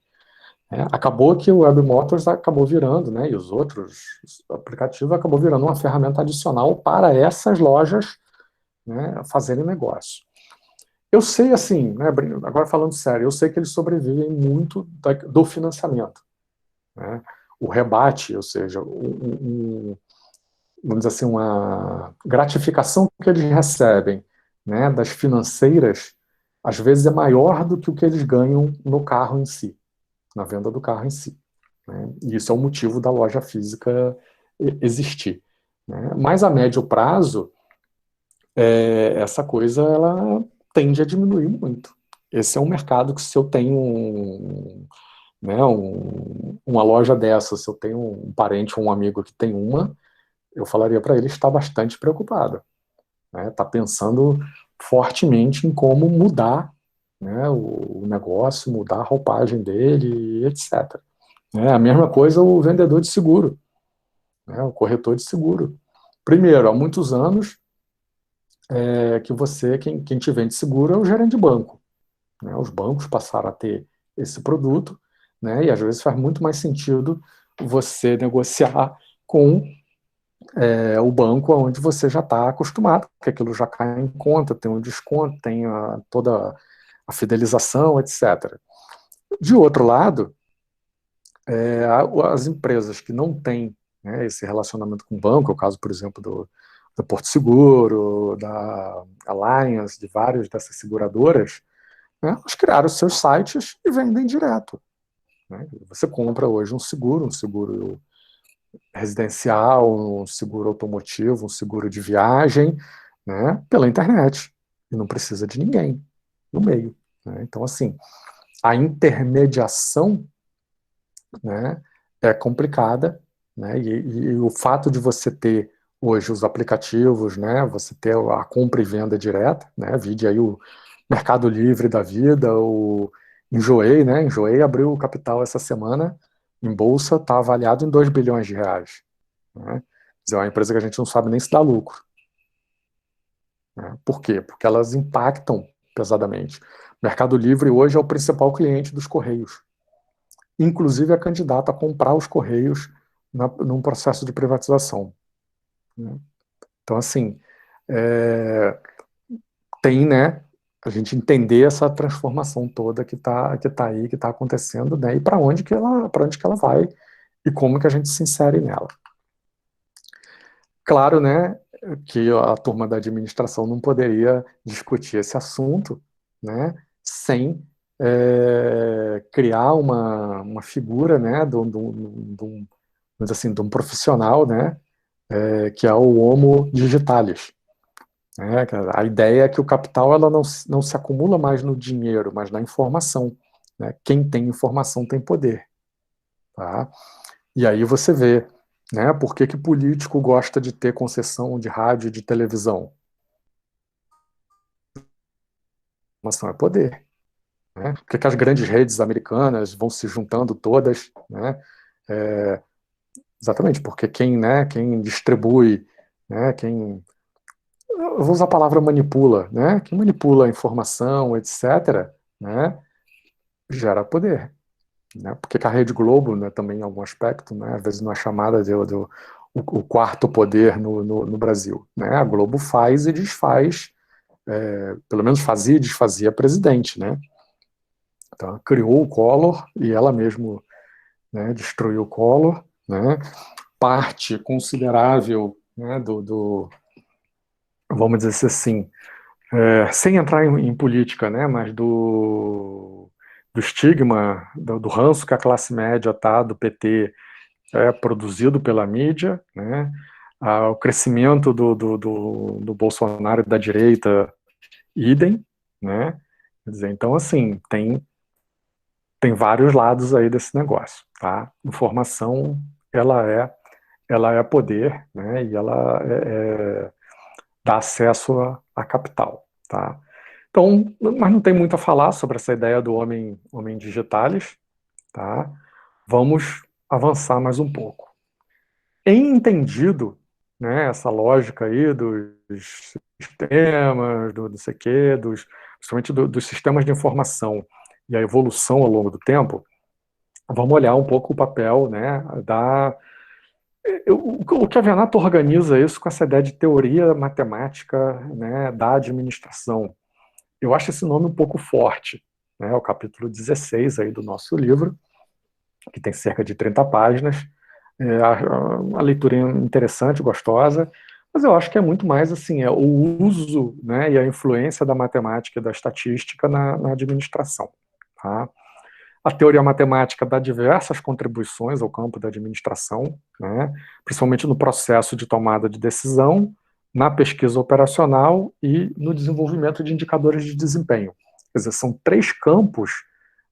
Né? Acabou que o Web Motors acabou virando, né? E os outros aplicativos acabou virando uma ferramenta adicional para essas lojas, né, fazerem negócio. Eu sei, assim, né, agora falando sério, eu sei que eles sobrevivem muito do financiamento. Né? O rebate, ou seja, vamos dizer assim, uma gratificação que eles recebem, né, das financeiras, às vezes é maior do que o que eles ganham no carro em si, na venda do carro em si. Né? E isso é o motivo da loja física existir. Né? Mas a médio prazo, essa coisa ela tende a diminuir muito. Esse é um mercado que, se eu tenho né, uma loja dessa, se eu tenho um parente ou um amigo que tem uma, eu falaria para ele estar bastante preocupado. Né, tá pensando fortemente em como mudar, né, o negócio, mudar a roupagem dele, etc. A mesma coisa o vendedor de seguro, né, o corretor de seguro. Primeiro, há muitos anos, que quem te vende seguro é o gerente de banco. Né? Os bancos passaram a ter esse produto, né? E às vezes faz muito mais sentido você negociar com o banco onde você já está acostumado, porque aquilo já cai em conta, tem um desconto, tem toda a fidelização, etc. De outro lado, as empresas que não têm, né, esse relacionamento com o banco, é o caso, por exemplo, do Porto Seguro, da Allianz, de várias dessas seguradoras, né, elas criaram os seus sites e vendem direto. Né? Você compra hoje um seguro residencial, um seguro automotivo, um seguro de viagem, né, pela internet. E não precisa de ninguém no meio. Né? Então, assim, a intermediação, né, é complicada, né? E o fato de você ter hoje os aplicativos, né? Você ter a compra e venda direta, né? Vide aí o Mercado Livre da vida, o Enjoei, né? Enjoei abriu o capital essa semana em bolsa, está avaliado em 2 bilhões de reais, né? Quer dizer, é uma empresa que a gente não sabe nem se dá lucro, né? Por quê? Porque elas impactam pesadamente. O Mercado Livre hoje é o principal cliente dos Correios. Inclusive é candidato a comprar os Correios num processo de privatização, né? Então, assim, é, tem, né, a gente entender essa transformação toda que tá aí, que está acontecendo, né, e para onde que ela vai e como que a gente se insere nela. Claro, né, que a turma da administração não poderia discutir esse assunto, né, sem criar uma figura, né, de um profissional, né, que é o Homo Digitalis. Né? A ideia é que o capital ela não se acumula mais no dinheiro, mas na informação. Né? Quem tem informação tem poder. Tá? E aí você vê, né, por que político gosta de ter concessão de rádio e de televisão? Informação é poder. Né? Por que as grandes redes americanas vão se juntando todas? Né? É, exatamente, porque quem distribui, né, eu vou usar a palavra manipula, né? Quem manipula a informação, etc., né, gera poder. Né? Porque a Rede Globo, né, também em algum aspecto, né, às vezes não é chamada o quarto poder no Brasil. Né? A Globo faz e desfaz, pelo menos fazia e desfazia presidente. Né? Então, ela criou o Collor e ela mesmo, né, destruiu o Collor. Né? Parte considerável, né, vamos dizer assim, sem entrar em política, né, mas do estigma, do ranço que a classe média tá do PT produzido pela mídia, né, o crescimento do Bolsonaro e da direita, idem, né, quer dizer, então assim, tem vários lados aí desse negócio, tá? Informação, ela é poder, né, e ela dá acesso a capital, tá? Então, mas não tem muito a falar sobre essa ideia do homem digitalis, tá? Vamos avançar mais um pouco. Em entendido, né, essa lógica aí dos sistemas, do não sei o quê, principalmente dos sistemas de informação e a evolução ao longo do tempo, vamos olhar um pouco o papel, né, o que a Venato organiza isso com essa ideia de teoria matemática, né, da administração. Eu acho esse nome um pouco forte, né, o capítulo 16 aí do nosso livro, que tem cerca de 30 páginas, uma leitura interessante, gostosa, mas eu acho que é muito mais assim, o uso, né, e a influência da matemática e da estatística na administração. Tá? A teoria matemática dá diversas contribuições ao campo da administração, né, principalmente no processo de tomada de decisão, na pesquisa operacional e no desenvolvimento de indicadores de desempenho. Quer dizer, são 3 campos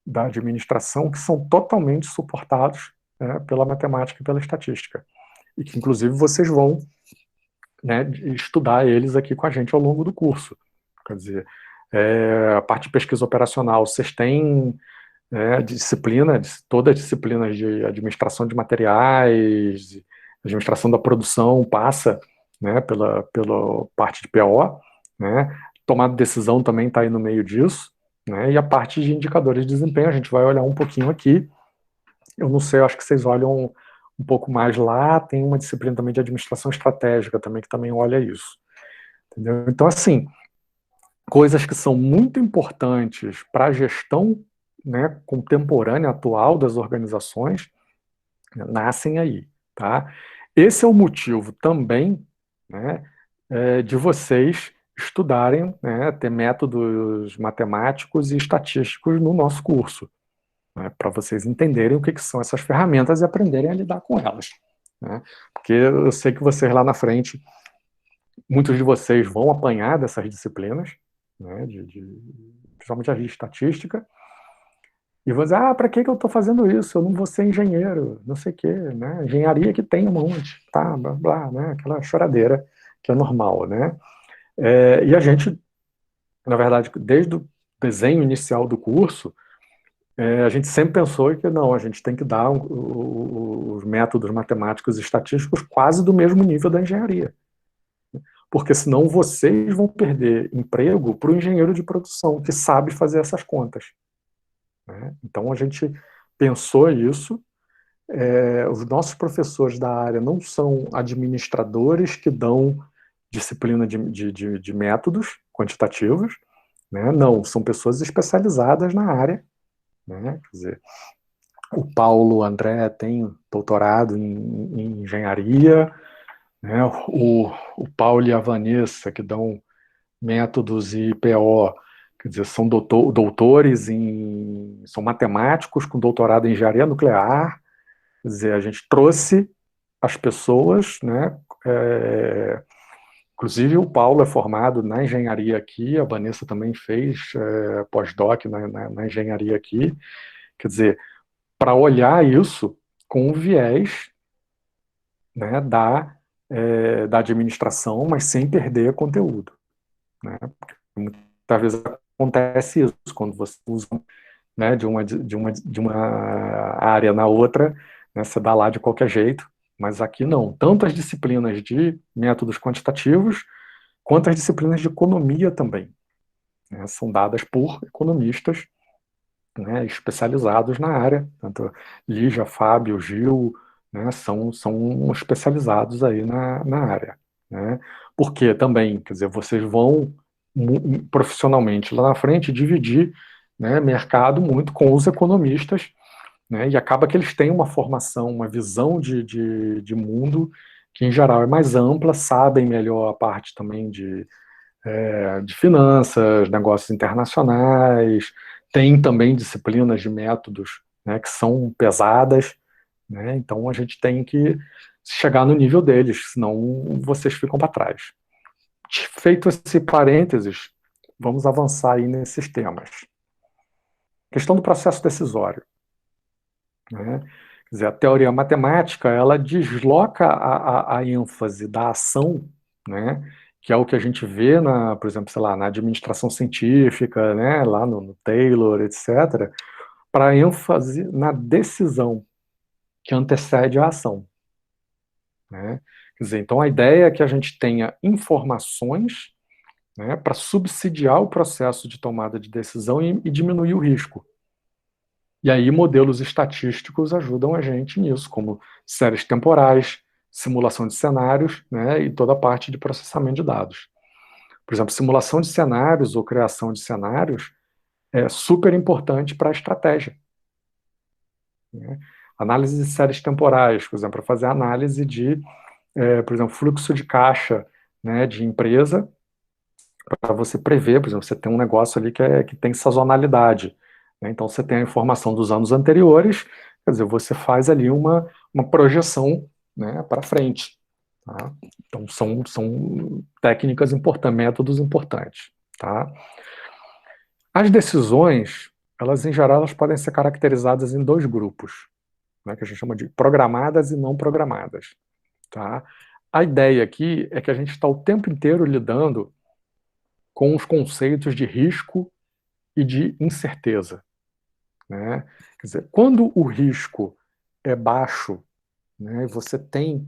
da administração que são totalmente suportados, né, pela matemática e pela estatística. E que, inclusive, vocês vão, né, estudar eles aqui com a gente ao longo do curso. Quer dizer, a parte de pesquisa operacional, vocês têm disciplina, todas as disciplinas de administração de materiais, administração da produção, passa, né, pela parte de PO, né, tomada de decisão também está aí no meio disso, né, e a parte de indicadores de desempenho, a gente vai olhar um pouquinho aqui. Eu não sei, eu acho que vocês olham um pouco mais lá, tem uma disciplina também de administração estratégica também, que também olha isso. Entendeu? Então, assim, coisas que são muito importantes para a gestão, né, contemporânea, atual das organizações, né, nascem aí. Tá? Esse é o motivo também, né, de vocês estudarem, né, ter métodos matemáticos e estatísticos no nosso curso, né, para vocês entenderem o que são essas ferramentas e aprenderem a lidar com elas. Né? Porque eu sei que vocês lá na frente, muitos de vocês vão apanhar dessas disciplinas, né, principalmente a de estatística, E você, para que eu estou fazendo isso? Eu não vou ser engenheiro, não sei o quê, né? Engenharia que tem um monte, tá, blá, blá, né? Aquela choradeira que é normal, né? E a gente, na verdade, desde o desenho inicial do curso, a gente sempre pensou que não, a gente tem que dar os métodos matemáticos e estatísticos quase do mesmo nível da engenharia. Porque senão vocês vão perder emprego para o engenheiro de produção, que sabe fazer essas contas. Né? Então a gente pensou isso. Os nossos professores da área não são administradores que dão disciplina de métodos quantitativos, né? Não, são pessoas especializadas na área. Né? Quer dizer, o Paulo André tem doutorado em engenharia, né? O Paulo e a Vanessa, que dão métodos e PO, quer dizer, são doutores são matemáticos com doutorado em engenharia nuclear. Quer dizer, a gente trouxe as pessoas, né? Inclusive o Paulo é formado na engenharia aqui, a Vanessa também fez pós-doc na engenharia aqui. Quer dizer, para olhar isso com o viés, né, da administração, mas sem perder conteúdo. Né? Porque muitas vezes acontece isso, quando você usa, né, de uma área na outra, né, você dá lá de qualquer jeito, mas aqui não. Tanto as disciplinas de métodos quantitativos, quanto as disciplinas de economia também, né, são dadas por economistas, né, especializados na área. Tanto Lígia, Fábio, Gil, né, são especializados aí na área. Né? Porque também, quer dizer, vocês vão profissionalmente lá na frente dividir, né, mercado muito com os economistas, né, e acaba que eles têm uma formação, uma visão de mundo que em geral é mais ampla, sabem melhor a parte também de finanças, negócios internacionais, tem também disciplinas de métodos, né, que são pesadas, né, então a gente tem que chegar no nível deles, senão vocês ficam para trás. Feito esse parênteses, vamos avançar aí nesses temas. Questão do processo decisório. Né? Quer dizer, a teoria matemática, ela desloca a ênfase da ação, né? Que é o que a gente vê, por exemplo, sei lá, na administração científica, né? Lá no Taylor, etc., para a ênfase na decisão que antecede a ação. Né? Quer dizer, então a ideia é que a gente tenha informações, né, para subsidiar o processo de tomada de decisão e diminuir o risco. E aí modelos estatísticos ajudam a gente nisso, como séries temporais, simulação de cenários, né, e toda a parte de processamento de dados. Por exemplo, simulação de cenários ou criação de cenários é super importante para a estratégia. Né? Análise de séries temporais, por exemplo, para fazer análise por exemplo, fluxo de caixa, né, de empresa, para você prever, por exemplo, você tem um negócio ali que tem sazonalidade. Né? Então, você tem a informação dos anos anteriores, quer dizer, você faz ali uma projeção, né, para frente. Tá? Então, são técnicas importantes, métodos importantes. Tá? As decisões, elas em geral, elas podem ser caracterizadas em dois grupos, né, que a gente chama de programadas e não programadas. Tá? A ideia aqui é que a gente está o tempo inteiro lidando com os conceitos de risco e de incerteza. Né? Quer dizer, quando o risco é baixo, né, e você tem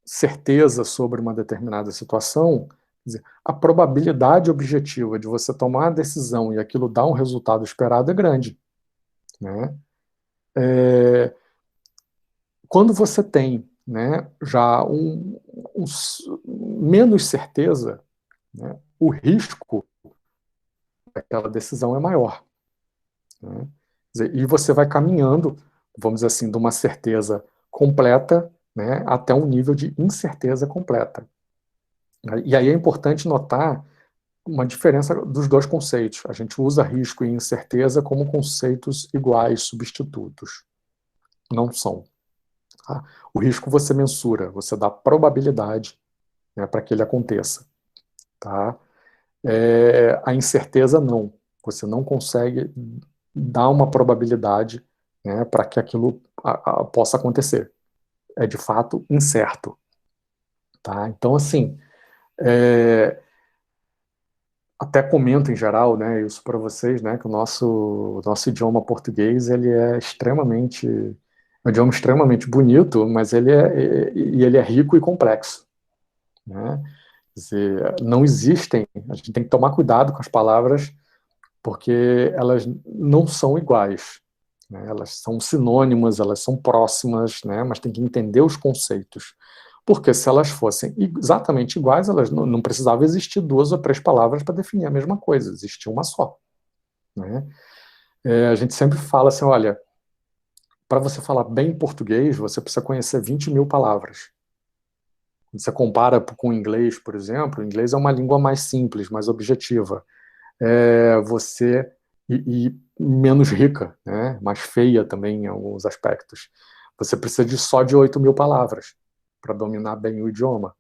certeza sobre uma determinada situação, quer dizer, a probabilidade objetiva de você tomar a decisão e aquilo dar um resultado esperado é grande. Né? Quando você tem, né, já menos certeza, né, o risco daquela decisão é maior. Né? Quer dizer, e você vai caminhando, vamos dizer assim, de uma certeza completa, né, até um nível de incerteza completa. E aí é importante notar uma diferença dos dois conceitos. A gente usa risco e incerteza como conceitos iguais, substitutos. Não são. Tá? O risco você mensura, você dá probabilidade, né, para que ele aconteça. Tá? A incerteza não. Você não consegue dá uma probabilidade, né, para que aquilo possa acontecer. É de fato incerto. Tá? Então, assim, até comento em geral, né, isso para vocês, né, que o nosso idioma português ele é um idioma extremamente bonito, mas ele é rico e complexo, né? Quer dizer, não existem, a gente tem que tomar cuidado com as palavras porque elas não são iguais, né? Elas são sinônimas, elas são próximas, né? Mas tem que entender os conceitos. Porque se elas fossem exatamente iguais, elas não precisava existir duas ou três palavras para definir a mesma coisa, existia uma só. Né? A gente sempre fala assim, olha, para você falar bem português, você precisa conhecer 20 mil palavras. Quando você compara com o inglês, por exemplo, o inglês é uma língua mais simples, mais objetiva. Você e menos rica, né? Mais feia também em alguns aspectos. Você precisa só de 8 mil palavras para dominar bem o idioma.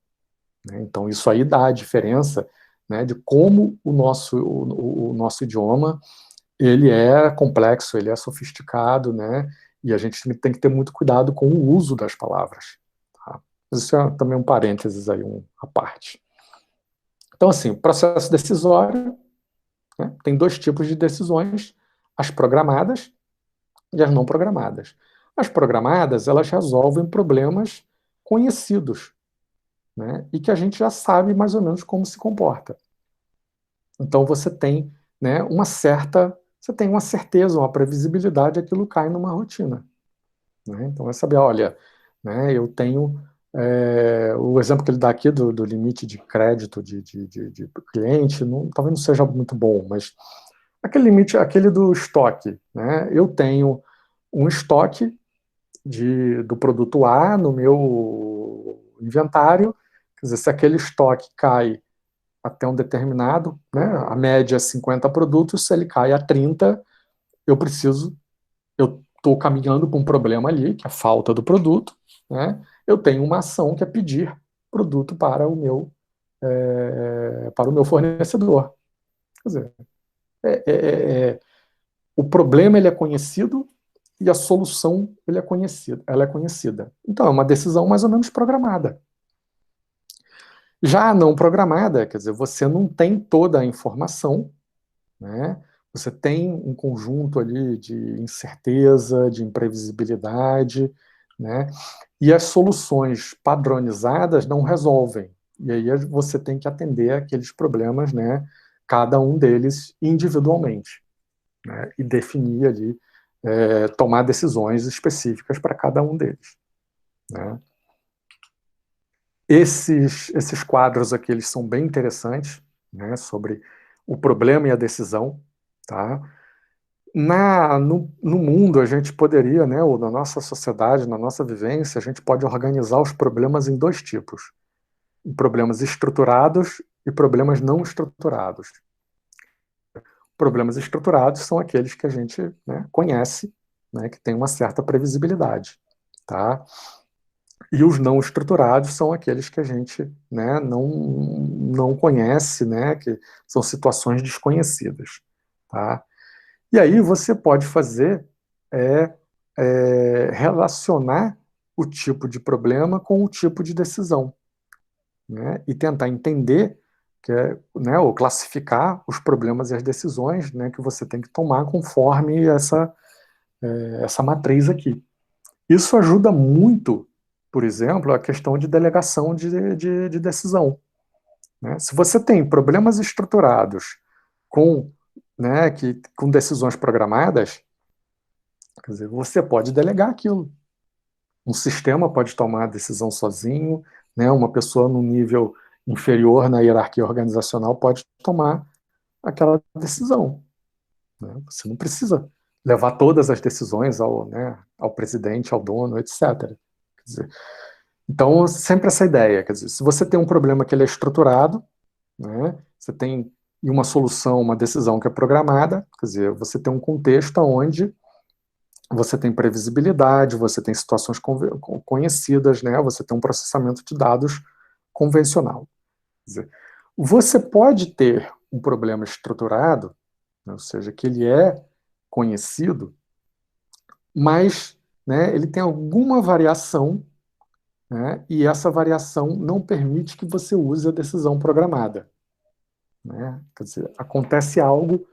Né? Então, isso aí dá a diferença, né, de como o nosso idioma ele é complexo, ele é sofisticado, né? E a gente tem que ter muito cuidado com o uso das palavras. Tá? Isso é também um parênteses aí, à parte. Então, assim, o processo decisório, né, tem dois tipos de decisões, as programadas e as não programadas. As programadas, elas resolvem problemas conhecidos, né, e que a gente já sabe mais ou menos como se comporta. Então você tem, né, você tem uma certeza, uma previsibilidade, aquilo cai numa rotina. Né? Então é saber, olha, né, eu tenho o exemplo que ele dá aqui do limite de crédito de cliente, talvez não seja muito bom, mas aquele limite, aquele do estoque, né? Eu tenho um estoque do produto A no meu inventário, quer dizer, se aquele estoque cai até um determinado, né, a média é 50 produtos, se ele cai a 30, eu estou caminhando com um problema ali, que é a falta do produto, né, eu tenho uma ação que é pedir produto para o meu fornecedor. Quer dizer, é, é, é, o problema ele é conhecido e a solução ela é conhecida. Então é uma decisão mais ou menos programada. Já a não programada, quer dizer, você não tem toda a informação, né? Você tem um conjunto ali de incerteza, de imprevisibilidade, né? E as soluções padronizadas não resolvem. E aí você tem que atender aqueles problemas, né? Cada um deles individualmente, né? E definir ali, tomar decisões específicas para cada um deles, né? Esses quadros aqui eles são bem interessantes, né? Sobre o problema e a decisão, tá? No mundo, a gente poderia, né, ou na nossa sociedade, na nossa vivência, a gente pode organizar os problemas em dois tipos: problemas estruturados e problemas não estruturados. Problemas estruturados são aqueles que a gente, né, conhece, né, que tem uma certa previsibilidade, tá? E os não estruturados são aqueles que a gente, né, não conhece, né, que são situações desconhecidas, tá? E aí você pode fazer é, relacionar o tipo de problema com o tipo de decisão, né? E tentar entender né, ou classificar os problemas e as decisões, né, que você tem que tomar conforme essa matriz aqui. Isso ajuda muito, por exemplo, a questão de delegação de decisão. Né? Se você tem problemas estruturados com, né, com decisões programadas, quer dizer, você pode delegar aquilo. Um sistema pode tomar a decisão sozinho, né? Uma pessoa no nível inferior na hierarquia organizacional pode tomar aquela decisão. Né? Você não precisa levar todas as decisões né, ao presidente, ao dono, etc. Quer dizer, então, sempre essa ideia, quer dizer, se você tem um problema que ele é estruturado, né, você tem uma solução, uma decisão que é programada, quer dizer, você tem um contexto onde você tem previsibilidade, você tem situações conhecidas, né, você tem um processamento de dados convencional. Quer dizer, você pode ter um problema estruturado, né, ou seja, que ele é conhecido, mas, né, ele tem alguma variação, né, e essa variação não permite que você use a decisão programada. Né? Quer dizer, acontece algo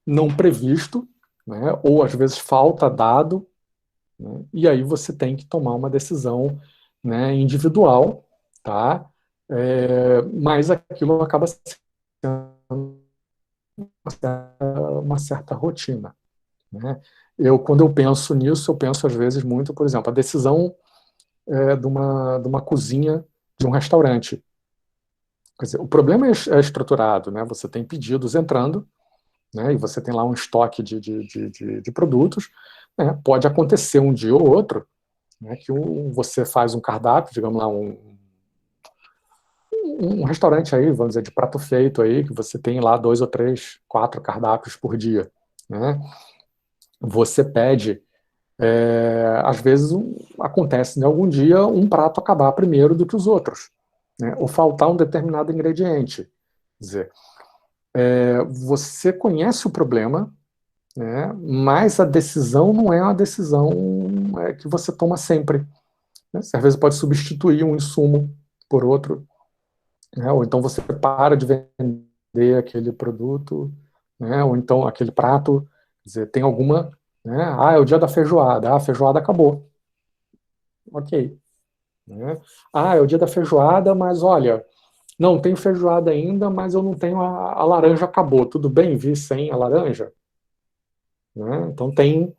não previsto, né, ou às vezes falta dado, né, e aí você tem que tomar uma decisão, né, individual, tá? Mas aquilo acaba sendo uma certa rotina. Né? Quando eu penso nisso, eu penso às vezes muito, por exemplo, a decisão de uma cozinha de um restaurante. Quer dizer, o problema é estruturado, né? Você tem pedidos entrando, né? E você tem lá um estoque de produtos. Né? Pode acontecer um dia ou outro, né, que você faz um cardápio, digamos lá, um restaurante aí, vamos dizer, de prato feito aí, que você tem lá 2 ou 3, 4 cardápios por dia. Né? Você pede, às vezes acontece, né, algum dia um prato acabar primeiro do que os outros, né? Ou faltar um determinado ingrediente. Quer dizer, você conhece o problema, né, mas a decisão não é uma decisão que você toma sempre. Né? Você, às vezes, pode substituir um insumo por outro, né? Ou então você para de vender aquele produto, né? Ou então aquele prato, quer dizer, tem alguma, né? É o dia da feijoada, a feijoada acabou, ok, né? É o dia da feijoada, mas olha, não tenho feijoada ainda, mas eu não tenho a laranja, acabou, tudo bem vir sem a laranja? Né? Então tem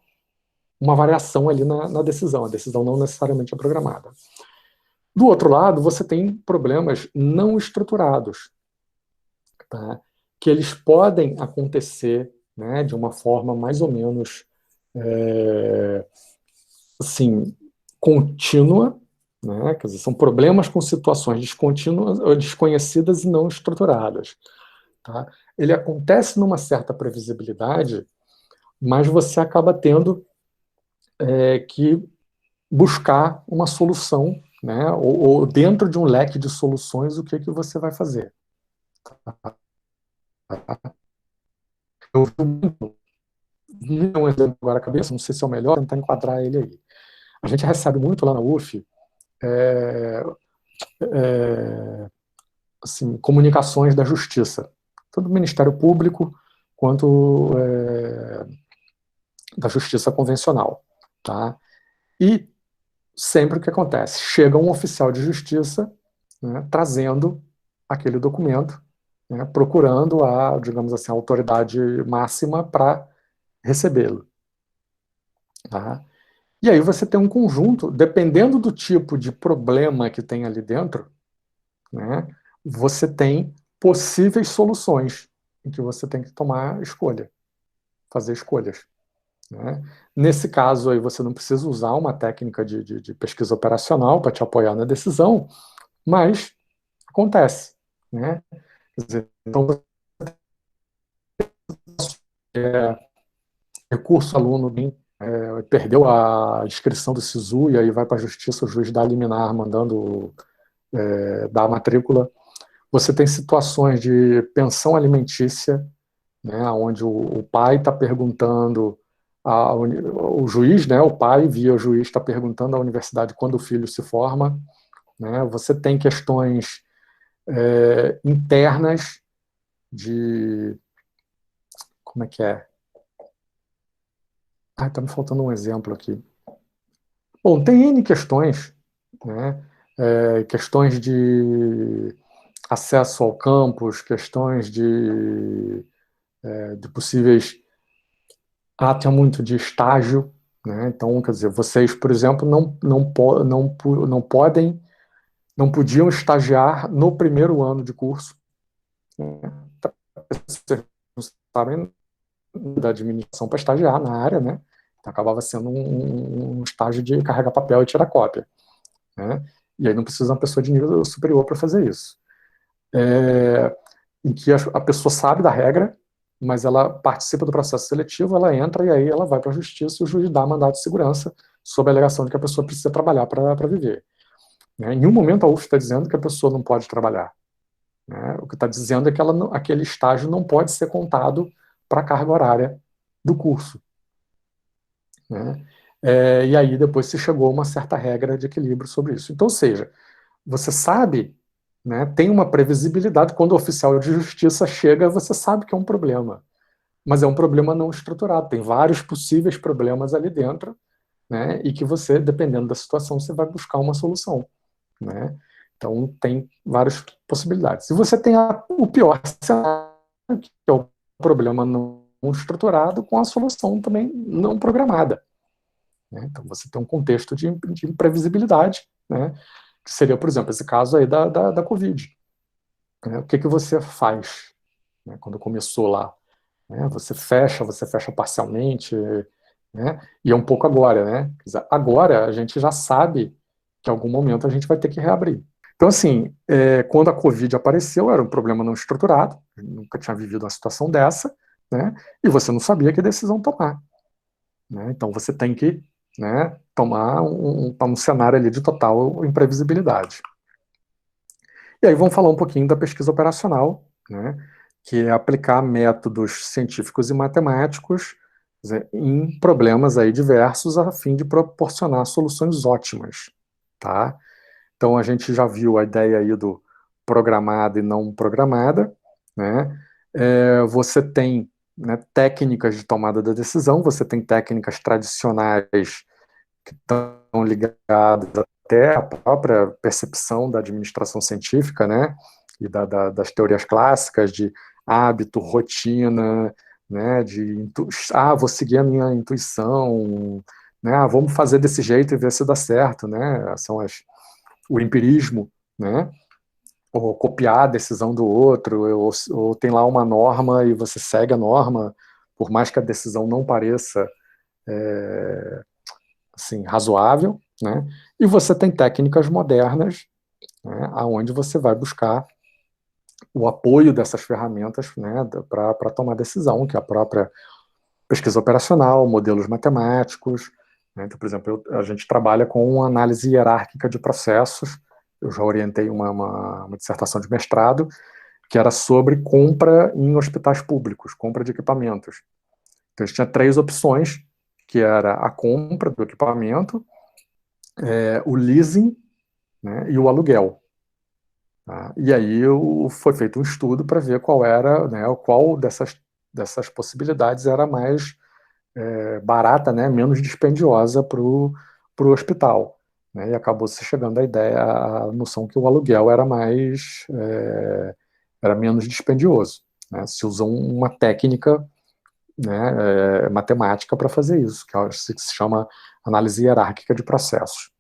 uma variação ali na decisão, a decisão não necessariamente é programada. Do outro lado, você tem problemas não estruturados, tá? Que eles podem acontecer, né, de uma forma mais ou menos assim, contínua, né? Quer dizer, são problemas com situações descontínuas, desconhecidas e não estruturadas. Tá? Ele acontece numa certa previsibilidade, mas você acaba tendo que buscar uma solução, né? Ou dentro de um leque de soluções, o que você vai fazer. Eu vi um exemplo agora à cabeça, não sei se é o melhor, tentar enquadrar ele aí. A gente recebe muito lá na UF assim, comunicações da justiça, tanto do Ministério Público quanto da justiça convencional. Tá? E sempre o que acontece? Chega um oficial de justiça, né, trazendo aquele documento, né, procurando digamos assim, a autoridade máxima para recebê-lo. Tá? E aí você tem um conjunto, dependendo do tipo de problema que tem ali dentro, né, você tem possíveis soluções em que você tem que tomar escolha, fazer escolhas. Né? Nesse caso aí você não precisa usar uma técnica de pesquisa operacional para te apoiar na decisão, mas acontece. Né? Quer dizer, então, recurso aluno perdeu a inscrição do SISU e aí vai para a justiça, o juiz dá liminar mandando dar a matrícula. Você tem situações de pensão alimentícia, né, onde o pai está perguntando, o juiz, né, o pai via o juiz está perguntando à universidade quando o filho se forma. Né, você tem questões internas de... Como é que é? Está me faltando um exemplo aqui. Bom, tem N questões, né, questões de acesso ao campus, questões de possíveis até muito de estágio, né? Então, quer dizer, vocês, por exemplo, não podem, não podiam estagiar no primeiro ano de curso. Né? Vocês não sabem da administração para estagiar na área, né? Então, acabava sendo um estágio de carregar papel e tirar cópia. Né? E aí não precisa uma pessoa de nível superior para fazer isso. Em que a pessoa sabe da regra, mas ela participa do processo seletivo, ela entra e aí ela vai para a justiça e o juiz dá mandado de segurança sob a alegação de que a pessoa precisa trabalhar para viver. Né? Em nenhum momento a UF está dizendo que a pessoa não pode trabalhar. Né? O que está dizendo é que aquele estágio não pode ser contado para a carga horária do curso, né? E aí depois se chegou a uma certa regra de equilíbrio sobre isso. Então, ou seja, você sabe, né, tem uma previsibilidade, quando o oficial de justiça chega, você sabe que é um problema, mas é um problema não estruturado, tem vários possíveis problemas ali dentro, né, e que você, dependendo da situação, você vai buscar uma solução, né? Então, tem várias possibilidades. Se você tem o pior cenário, que é o problema não estruturado, com a solução também não programada, né? Então, você tem um contexto de imprevisibilidade, né? Que seria, por exemplo, esse caso aí da Covid. Né? O que você faz, né, quando começou lá? Né? Você fecha parcialmente, né? E é um pouco agora, né? Agora a gente já sabe que em algum momento a gente vai ter que reabrir. Então, assim, quando a Covid apareceu, era um problema não estruturado, nunca tinha vivido uma situação dessa, né? E você não sabia que decisão tomar, né? Então, você tem que, né, tomar um cenário ali de total imprevisibilidade. E aí vamos falar um pouquinho da pesquisa operacional, né, que é aplicar métodos científicos e matemáticos em problemas aí diversos a fim de proporcionar soluções ótimas, tá? Então a gente já viu a ideia aí do programada e não programada, né? Você tem, né, técnicas de tomada da decisão, você tem técnicas tradicionais que estão ligadas até à própria percepção da administração científica, né, e das teorias clássicas de hábito, rotina, né, vou seguir a minha intuição, né, vamos fazer desse jeito e ver se dá certo, né, são o empirismo, né, ou copiar a decisão do outro, ou tem lá uma norma e você segue a norma, por mais que a decisão não pareça assim, razoável, né? E você tem técnicas modernas, né, onde você vai buscar o apoio dessas ferramentas, né, para tomar decisão, que é a própria pesquisa operacional, modelos matemáticos, né? Então, por exemplo, a gente trabalha com análise hierárquica de processos. Eu já orientei uma dissertação de mestrado que era sobre compra em hospitais públicos, compra de equipamentos. Então, a gente tinha 3 opções, que era a compra do equipamento, o leasing, né, e o aluguel. Tá? E aí foi feito um estudo para ver qual era, né, qual dessas possibilidades era mais barata, né, menos dispendiosa para o hospital. Né, e acabou se chegando à ideia, à noção que o aluguel era era menos dispendioso. Né, se usou uma técnica, né, matemática para fazer isso, que se chama análise hierárquica de processos.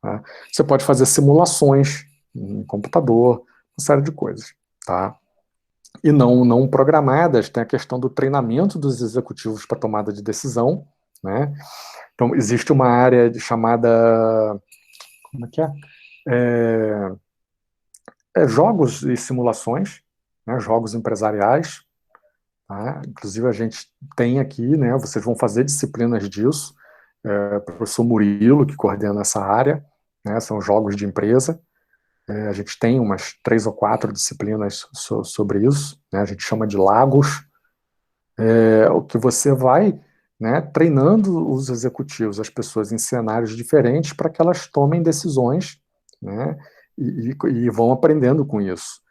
Tá? Você pode fazer simulações em computador, uma série de coisas. Tá? E não programadas, tem a questão do treinamento dos executivos para tomada de decisão. Né? Então, existe uma área chamada. Como é que é? Jogos e simulações, né? Jogos empresariais. Tá? Inclusive, a gente tem aqui, né? Vocês vão fazer disciplinas disso. O professor Murilo, que coordena essa área, né? São jogos de empresa. A gente tem umas 3 ou 4 disciplinas sobre isso, né? A gente chama de lagos, o que você vai, né, treinando os executivos, as pessoas em cenários diferentes para que elas tomem decisões, né, e vão aprendendo com isso.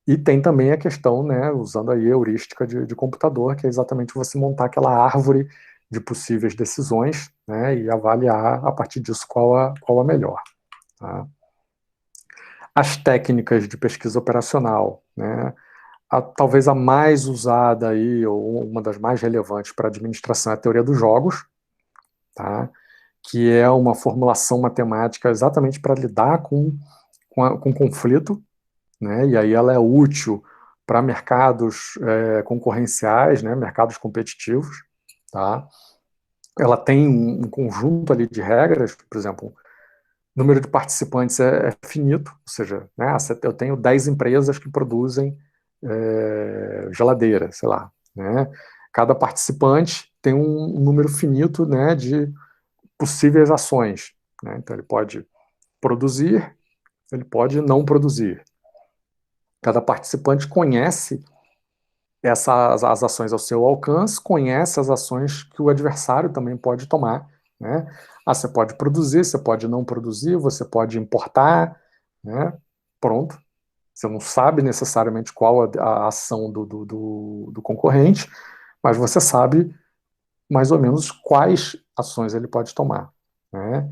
E tem também a questão, né, usando aí a heurística de computador, que é exatamente você montar aquela árvore de possíveis decisões, né, e avaliar a partir disso qual a melhor. Tá? As técnicas de pesquisa operacional, né? Talvez a mais usada aí, ou uma das mais relevantes para a administração é a teoria dos jogos, tá? Que é uma formulação matemática exatamente para lidar com conflito, né? E aí ela é útil para mercados concorrenciais, né? Mercados competitivos, tá? Ela tem um conjunto ali de regras, por exemplo, o número de participantes é finito, ou seja, né, eu tenho 10 empresas que produzem geladeira, sei lá. Né? Cada participante tem um número finito, né, de possíveis ações. Né? Então, ele pode produzir, ele pode não produzir. Cada participante conhece as ações ao seu alcance, conhece as ações que o adversário também pode tomar, né? Você pode produzir, você pode não produzir, você pode importar, né? Pronto. Você não sabe necessariamente qual a ação do concorrente, mas você sabe mais ou menos quais ações ele pode tomar, né?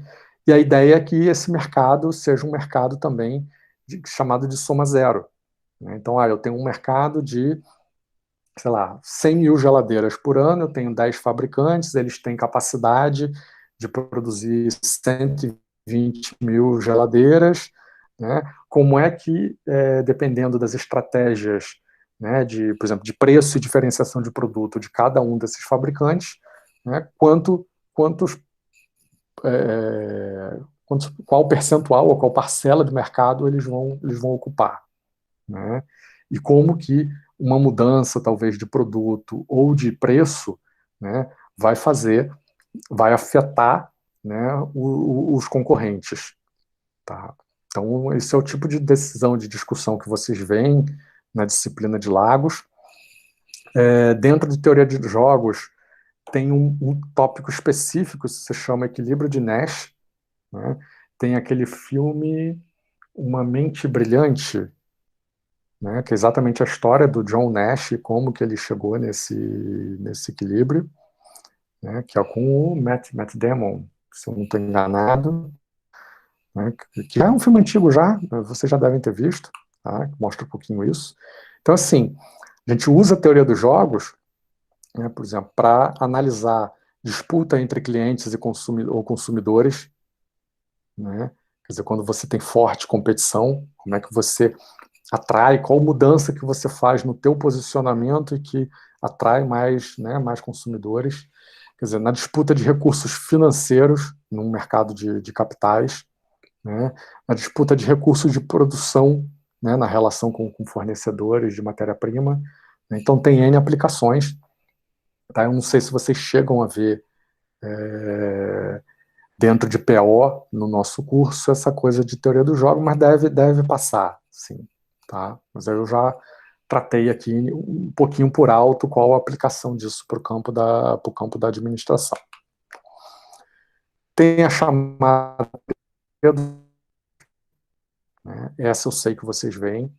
E a ideia é que esse mercado seja um mercado também chamado de soma zero, né? Então, eu tenho um mercado de, sei lá, 100 mil geladeiras por ano, eu tenho 10 fabricantes, eles têm capacidade de produzir 120 mil geladeiras, né? Como é que, dependendo das estratégias, né, por exemplo, de preço e diferenciação de produto de cada um desses fabricantes, né, qual percentual ou qual parcela de mercado eles vão ocupar, né? E como que uma mudança, talvez, de produto ou de preço, né, vai afetar, né, os concorrentes. Tá? Então, esse é o tipo de decisão, de discussão que vocês veem na disciplina de Lagos. Dentro de teoria de jogos, tem um tópico específico, que se chama equilíbrio de Nash, né? Tem aquele filme Uma Mente Brilhante, né, que é exatamente a história do John Nash e como que ele chegou nesse equilíbrio, né, que é com o Matt Damon, se eu não estou enganado, né, que é um filme antigo já, vocês já devem ter visto, tá, que mostra um pouquinho isso. Então, assim, a gente usa a teoria dos jogos, né, por exemplo, para analisar disputa entre clientes ou consumidores, né, quer dizer, quando você tem forte competição, como é que você atrai, qual mudança que você faz no teu posicionamento e que atrai mais, né, mais consumidores. Quer dizer, na disputa de recursos financeiros no mercado de capitais, né, na disputa de recursos de produção, né, na relação com fornecedores de matéria-prima. Então, tem N aplicações. Tá? Eu não sei se vocês chegam a ver dentro de PO, no nosso curso, essa coisa de teoria do jogo, mas deve passar, sim. Tá? Mas eu já tratei aqui um pouquinho por alto qual a aplicação disso para o campo da administração. Tem a chamada, né? Essa eu sei que vocês veem.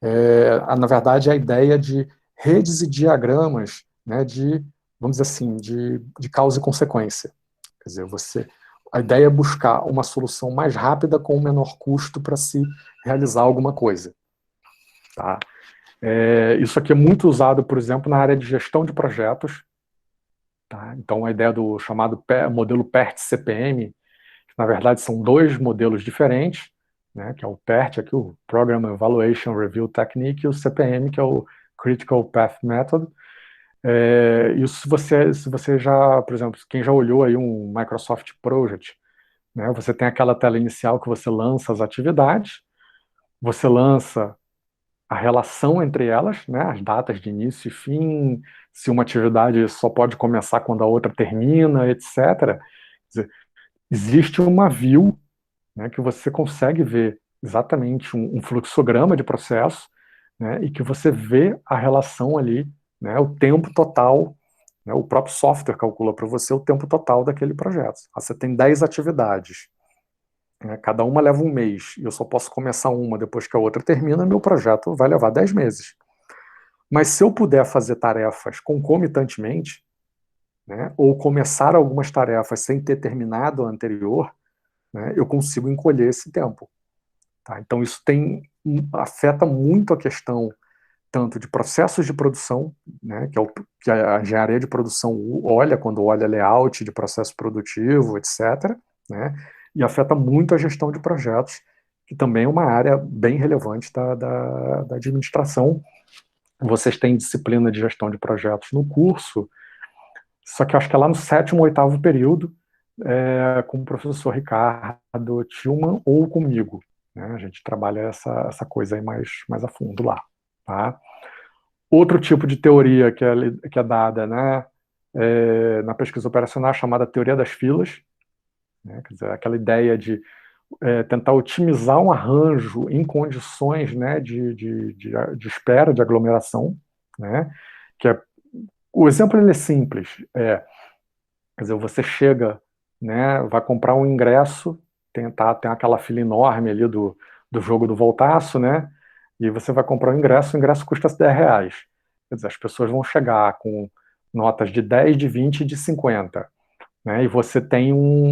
Na verdade, a ideia de redes e diagramas, né, vamos dizer assim, de causa e consequência. Quer dizer, a ideia é buscar uma solução mais rápida com o menor custo para se realizar alguma coisa. Tá? Isso aqui é muito usado, por exemplo, na área de gestão de projetos. Tá? Então, a ideia do chamado modelo PERT-CPM, que na verdade são dois modelos diferentes, né, que é o PERT, aqui, o Program Evaluation Review Technique, e o CPM, que é o Critical Path Method. Isso se você já, por exemplo, quem já olhou aí um Microsoft Project, né, você tem aquela tela inicial que você lança as atividades, você lança a relação entre elas, né, as datas de início e fim, se uma atividade só pode começar quando a outra termina, etc. Quer dizer, existe uma view, né, que você consegue ver exatamente um fluxograma de processo, né, e que você vê a relação ali, né, o tempo total, né, o próprio software calcula para você o tempo total daquele projeto. Você tem 10 atividades, né, cada uma leva um mês, e eu só posso começar uma depois que a outra termina, meu projeto vai levar 10 meses. Mas se eu puder fazer tarefas concomitantemente, né, ou começar algumas tarefas sem ter terminado a anterior, né, eu consigo encolher esse tempo. Tá? Então isso afeta muito a questão tanto de processos de produção, né, que a engenharia de produção olha quando olha layout de processo produtivo, etc., né, e afeta muito a gestão de projetos, que também é uma área bem relevante da administração. Vocês têm disciplina de gestão de projetos no curso, só que eu acho que é lá no 7º ou 8º período, com o professor Ricardo Tillman ou comigo. Né? A gente trabalha essa coisa aí mais a fundo lá. Tá? Outro tipo de teoria que é dada, né, na pesquisa operacional, chamada teoria das filas, né, quer dizer, aquela ideia de tentar otimizar um arranjo em condições, né, de espera, de aglomeração, né? Que é, o exemplo ele é simples, quer dizer, você chega, né, vai comprar um ingresso, tem aquela fila enorme ali do jogo do Voltaço, né? E você vai comprar o ingresso custa R$ 10. Quer dizer, as pessoas vão chegar com notas de 10, de 20 e de 50, né? E você tem um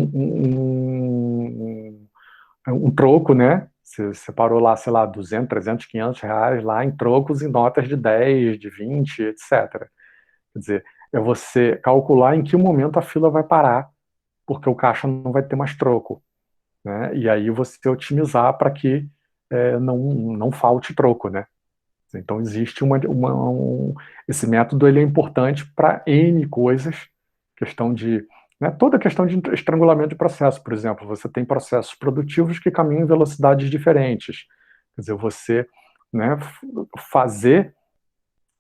troco, né? Você parou lá, sei lá, 200, 300, R$ 500 lá em trocos em notas de 10, de 20, etc. Quer dizer, é você calcular em que momento a fila vai parar, porque o caixa não vai ter mais troco, né? E aí você otimizar para que não falte troco, né? Então existe esse método, ele é importante para N coisas, questão de, né, toda a questão de estrangulamento de processo, por exemplo, você tem processos produtivos que caminham em velocidades diferentes, quer dizer, você, né, fazer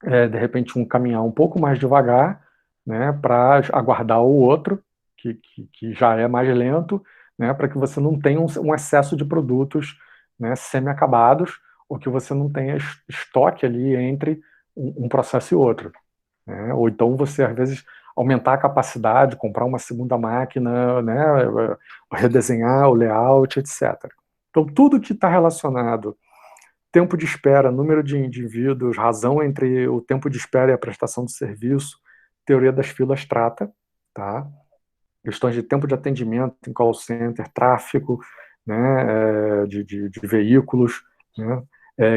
de repente um caminhar um pouco mais devagar, né, para aguardar o outro que já é mais lento, né, para que você não tenha um excesso de produtos, né, semi-acabados, ou que você não tenha estoque ali entre um processo e outro, né? Ou então você às vezes aumentar a capacidade, comprar uma segunda máquina, né, redesenhar o layout, etc. Então tudo que está relacionado tempo de espera, número de indivíduos, razão entre o tempo de espera e a prestação de serviço, teoria das filas trata, tá? Questões de tempo de atendimento em call center, tráfego, né, de veículos, né?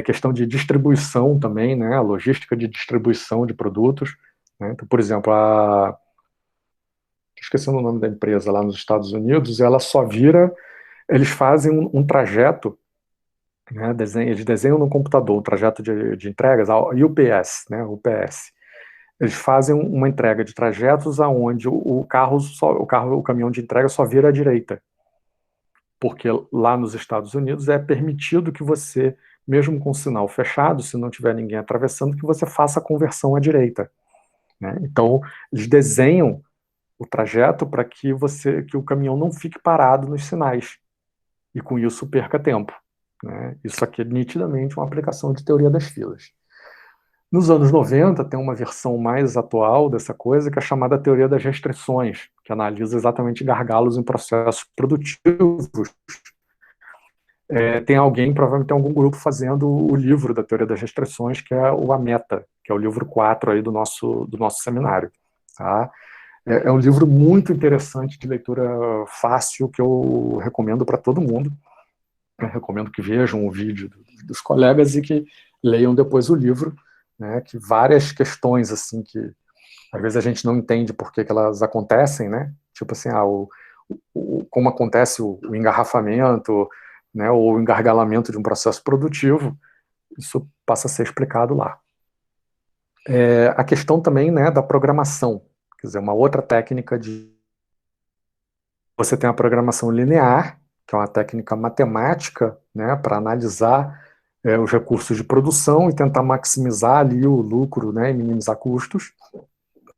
Questão de distribuição também, né, a logística de distribuição de produtos, né? Então, por exemplo, esquecendo o nome da empresa lá nos Estados Unidos, ela só vira, eles fazem um trajeto, né, eles desenham no computador o trajeto de entregas, a UPS, né, UPS. Eles fazem uma entrega de trajetos aonde o caminhão de entrega só vira à direita, porque lá nos Estados Unidos é permitido que você, mesmo com o sinal fechado, se não tiver ninguém atravessando, que você faça a conversão à direita, né? Então eles desenham o trajeto para que o caminhão não fique parado nos sinais e com isso perca tempo, né? Isso aqui é nitidamente uma aplicação de teoria das filas. Nos anos 90, tem uma versão mais atual dessa coisa, que é a chamada teoria das restrições, que analisa exatamente gargalos em processos produtivos. Tem alguém, provavelmente tem algum grupo fazendo o livro da teoria das restrições, que é o AMETA, que é o livro 4 aí do nosso seminário. Tá? É um livro muito interessante, de leitura fácil, que eu recomendo para todo mundo. Eu recomendo que vejam o vídeo dos colegas e que leiam depois o livro, né, que várias questões assim que às vezes a gente não entende por que elas acontecem, né? Tipo assim, como acontece o engarrafamento, né, ou o engargalamento de um processo produtivo, isso passa a ser explicado lá. A questão também, né, da programação, quer dizer, uma outra técnica de você tem a programação linear, que é uma técnica matemática, né, para analisar os recursos de produção e tentar maximizar ali o lucro, né, e minimizar custos.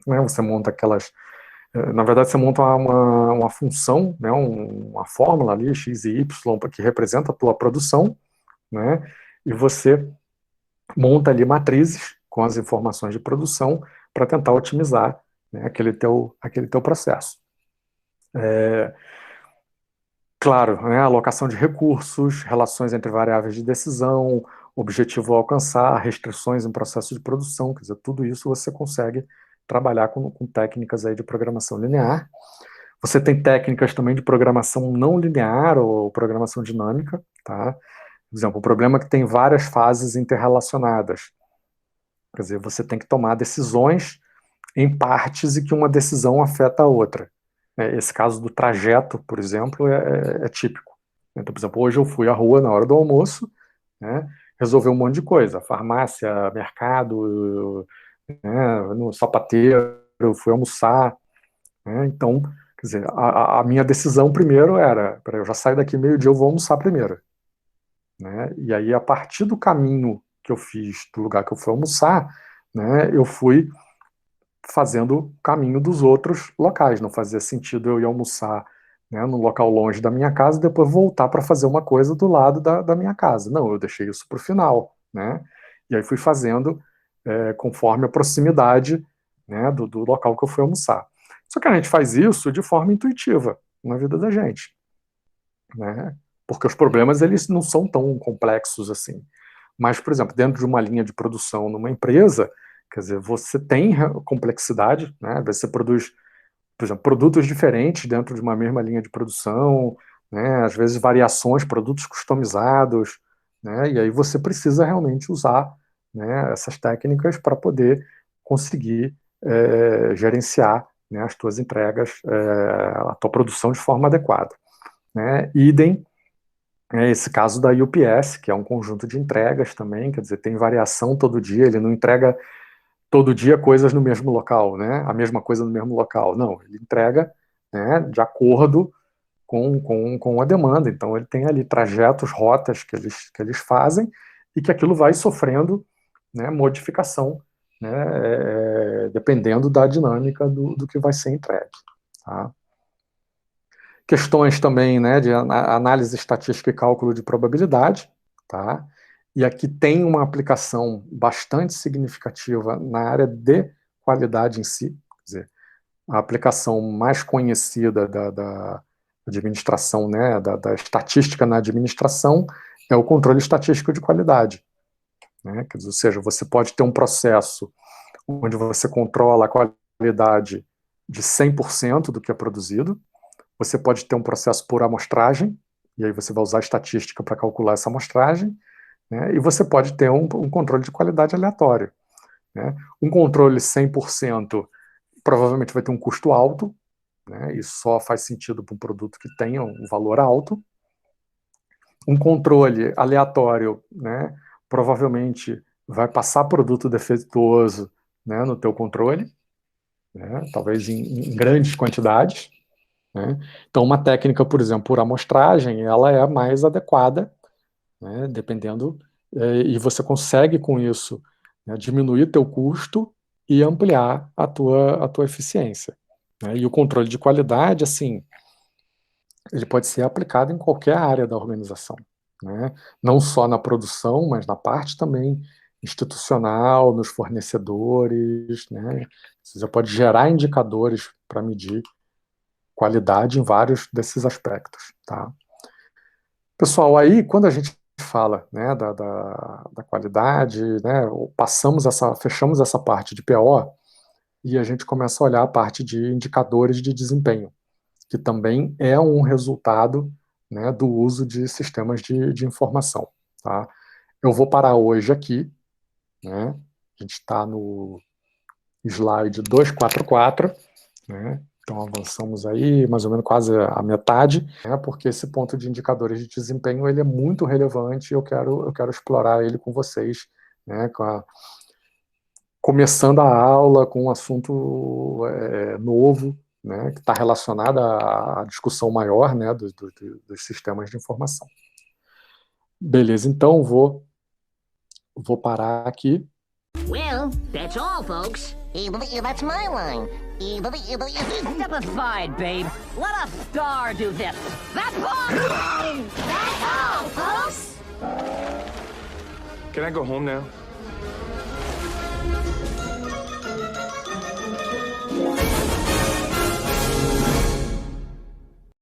Né, você monta aquelas... Na verdade, você monta uma função, né, uma fórmula ali, x e y, que representa a tua produção, né, e você monta ali matrizes com as informações de produção para tentar otimizar, né, aquele teu processo. Claro, né, alocação de recursos, relações entre variáveis de decisão, objetivo a alcançar, restrições em processo de produção, quer dizer, tudo isso você consegue trabalhar com técnicas aí de programação linear. Você tem técnicas também de programação não linear ou programação dinâmica, tá? Por exemplo, o problema é que tem várias fases interrelacionadas. Quer dizer, você tem que tomar decisões em partes e que uma decisão afeta a outra. Esse caso do trajeto, por exemplo, é típico. Então, por exemplo, hoje eu fui à rua na hora do almoço, né, resolver um monte de coisa, farmácia, mercado, né, no sapateiro, fui almoçar, né, então, quer dizer, a minha decisão primeiro era, eu já saio daqui meio-dia, eu vou almoçar primeiro, né, e aí a partir do caminho que eu fiz do lugar que eu fui almoçar, né, eu fui fazendo o caminho dos outros locais. Não fazia sentido eu ir almoçar, né, num local longe da minha casa e depois voltar para fazer uma coisa do lado da minha casa. Não, eu deixei isso para o final, né? E aí fui fazendo conforme a proximidade, né, do local que eu fui almoçar. Só que a gente faz isso de forma intuitiva na vida da gente, né? Porque os problemas eles não são tão complexos assim. Mas, por exemplo, dentro de uma linha de produção numa empresa, quer dizer, você tem complexidade, né? Você produz, por exemplo, produtos diferentes dentro de uma mesma linha de produção, né? Às vezes variações, produtos customizados, né? E aí você precisa realmente usar, né, essas técnicas para poder conseguir gerenciar, né, as tuas entregas, a tua produção de forma adequada, né? Idem esse caso da UPS, que é um conjunto de entregas também, quer dizer, tem variação todo dia, ele não entrega todo dia coisas no mesmo local, né? A mesma coisa no mesmo local. Não, ele entrega, né, de acordo com a demanda. Então, ele tem ali trajetos, rotas que eles fazem e que aquilo vai sofrendo, né, modificação, né, dependendo da dinâmica do que vai ser entregue. Tá? Questões também, né, de análise estatística e cálculo de probabilidade, tá? E aqui tem uma aplicação bastante significativa na área de qualidade em si, quer dizer, a aplicação mais conhecida da administração, né, da estatística na administração é o controle estatístico de qualidade, né? Quer dizer, ou seja, você pode ter um processo onde você controla a qualidade de 100% do que é produzido. Você pode ter um processo por amostragem, e aí você vai usar a estatística para calcular essa amostragem, né? E você pode ter um controle de qualidade aleatório, né? Um controle 100% provavelmente vai ter um custo alto, né? Isso só faz sentido para um produto que tenha um valor alto. Um controle aleatório, né, provavelmente vai passar produto defeituoso, né, no teu controle, né, talvez em grandes quantidades. Né? Então, uma técnica, por exemplo, por amostragem, ela é mais adequada, né, dependendo, e você consegue com isso, né, diminuir teu custo e ampliar a tua eficiência. Né? E o controle de qualidade, assim, ele pode ser aplicado em qualquer área da organização, né? Não só na produção, mas na parte também institucional, nos fornecedores, né? Você já pode gerar indicadores para medir qualidade em vários desses aspectos, tá? Pessoal, aí quando a gente fala, né, da qualidade, né, fechamos essa parte de PO e a gente começa a olhar a parte de indicadores de desempenho, que também é um resultado, né, do uso de sistemas de informação, tá? Eu vou parar hoje aqui, né? A gente está no slide 244, né? Então avançamos aí mais ou menos quase a metade, né, porque esse ponto de indicadores de desempenho ele é muito relevante e eu quero explorar ele com vocês, né, começando a aula com um assunto novo, né, que está relacionado à discussão maior, né, dos sistemas de informação. Beleza, então vou parar aqui. Well, that's all, folks. That's my line. Step aside, babe. Let a star do this. That's all! That's all, folks! Can I go home now?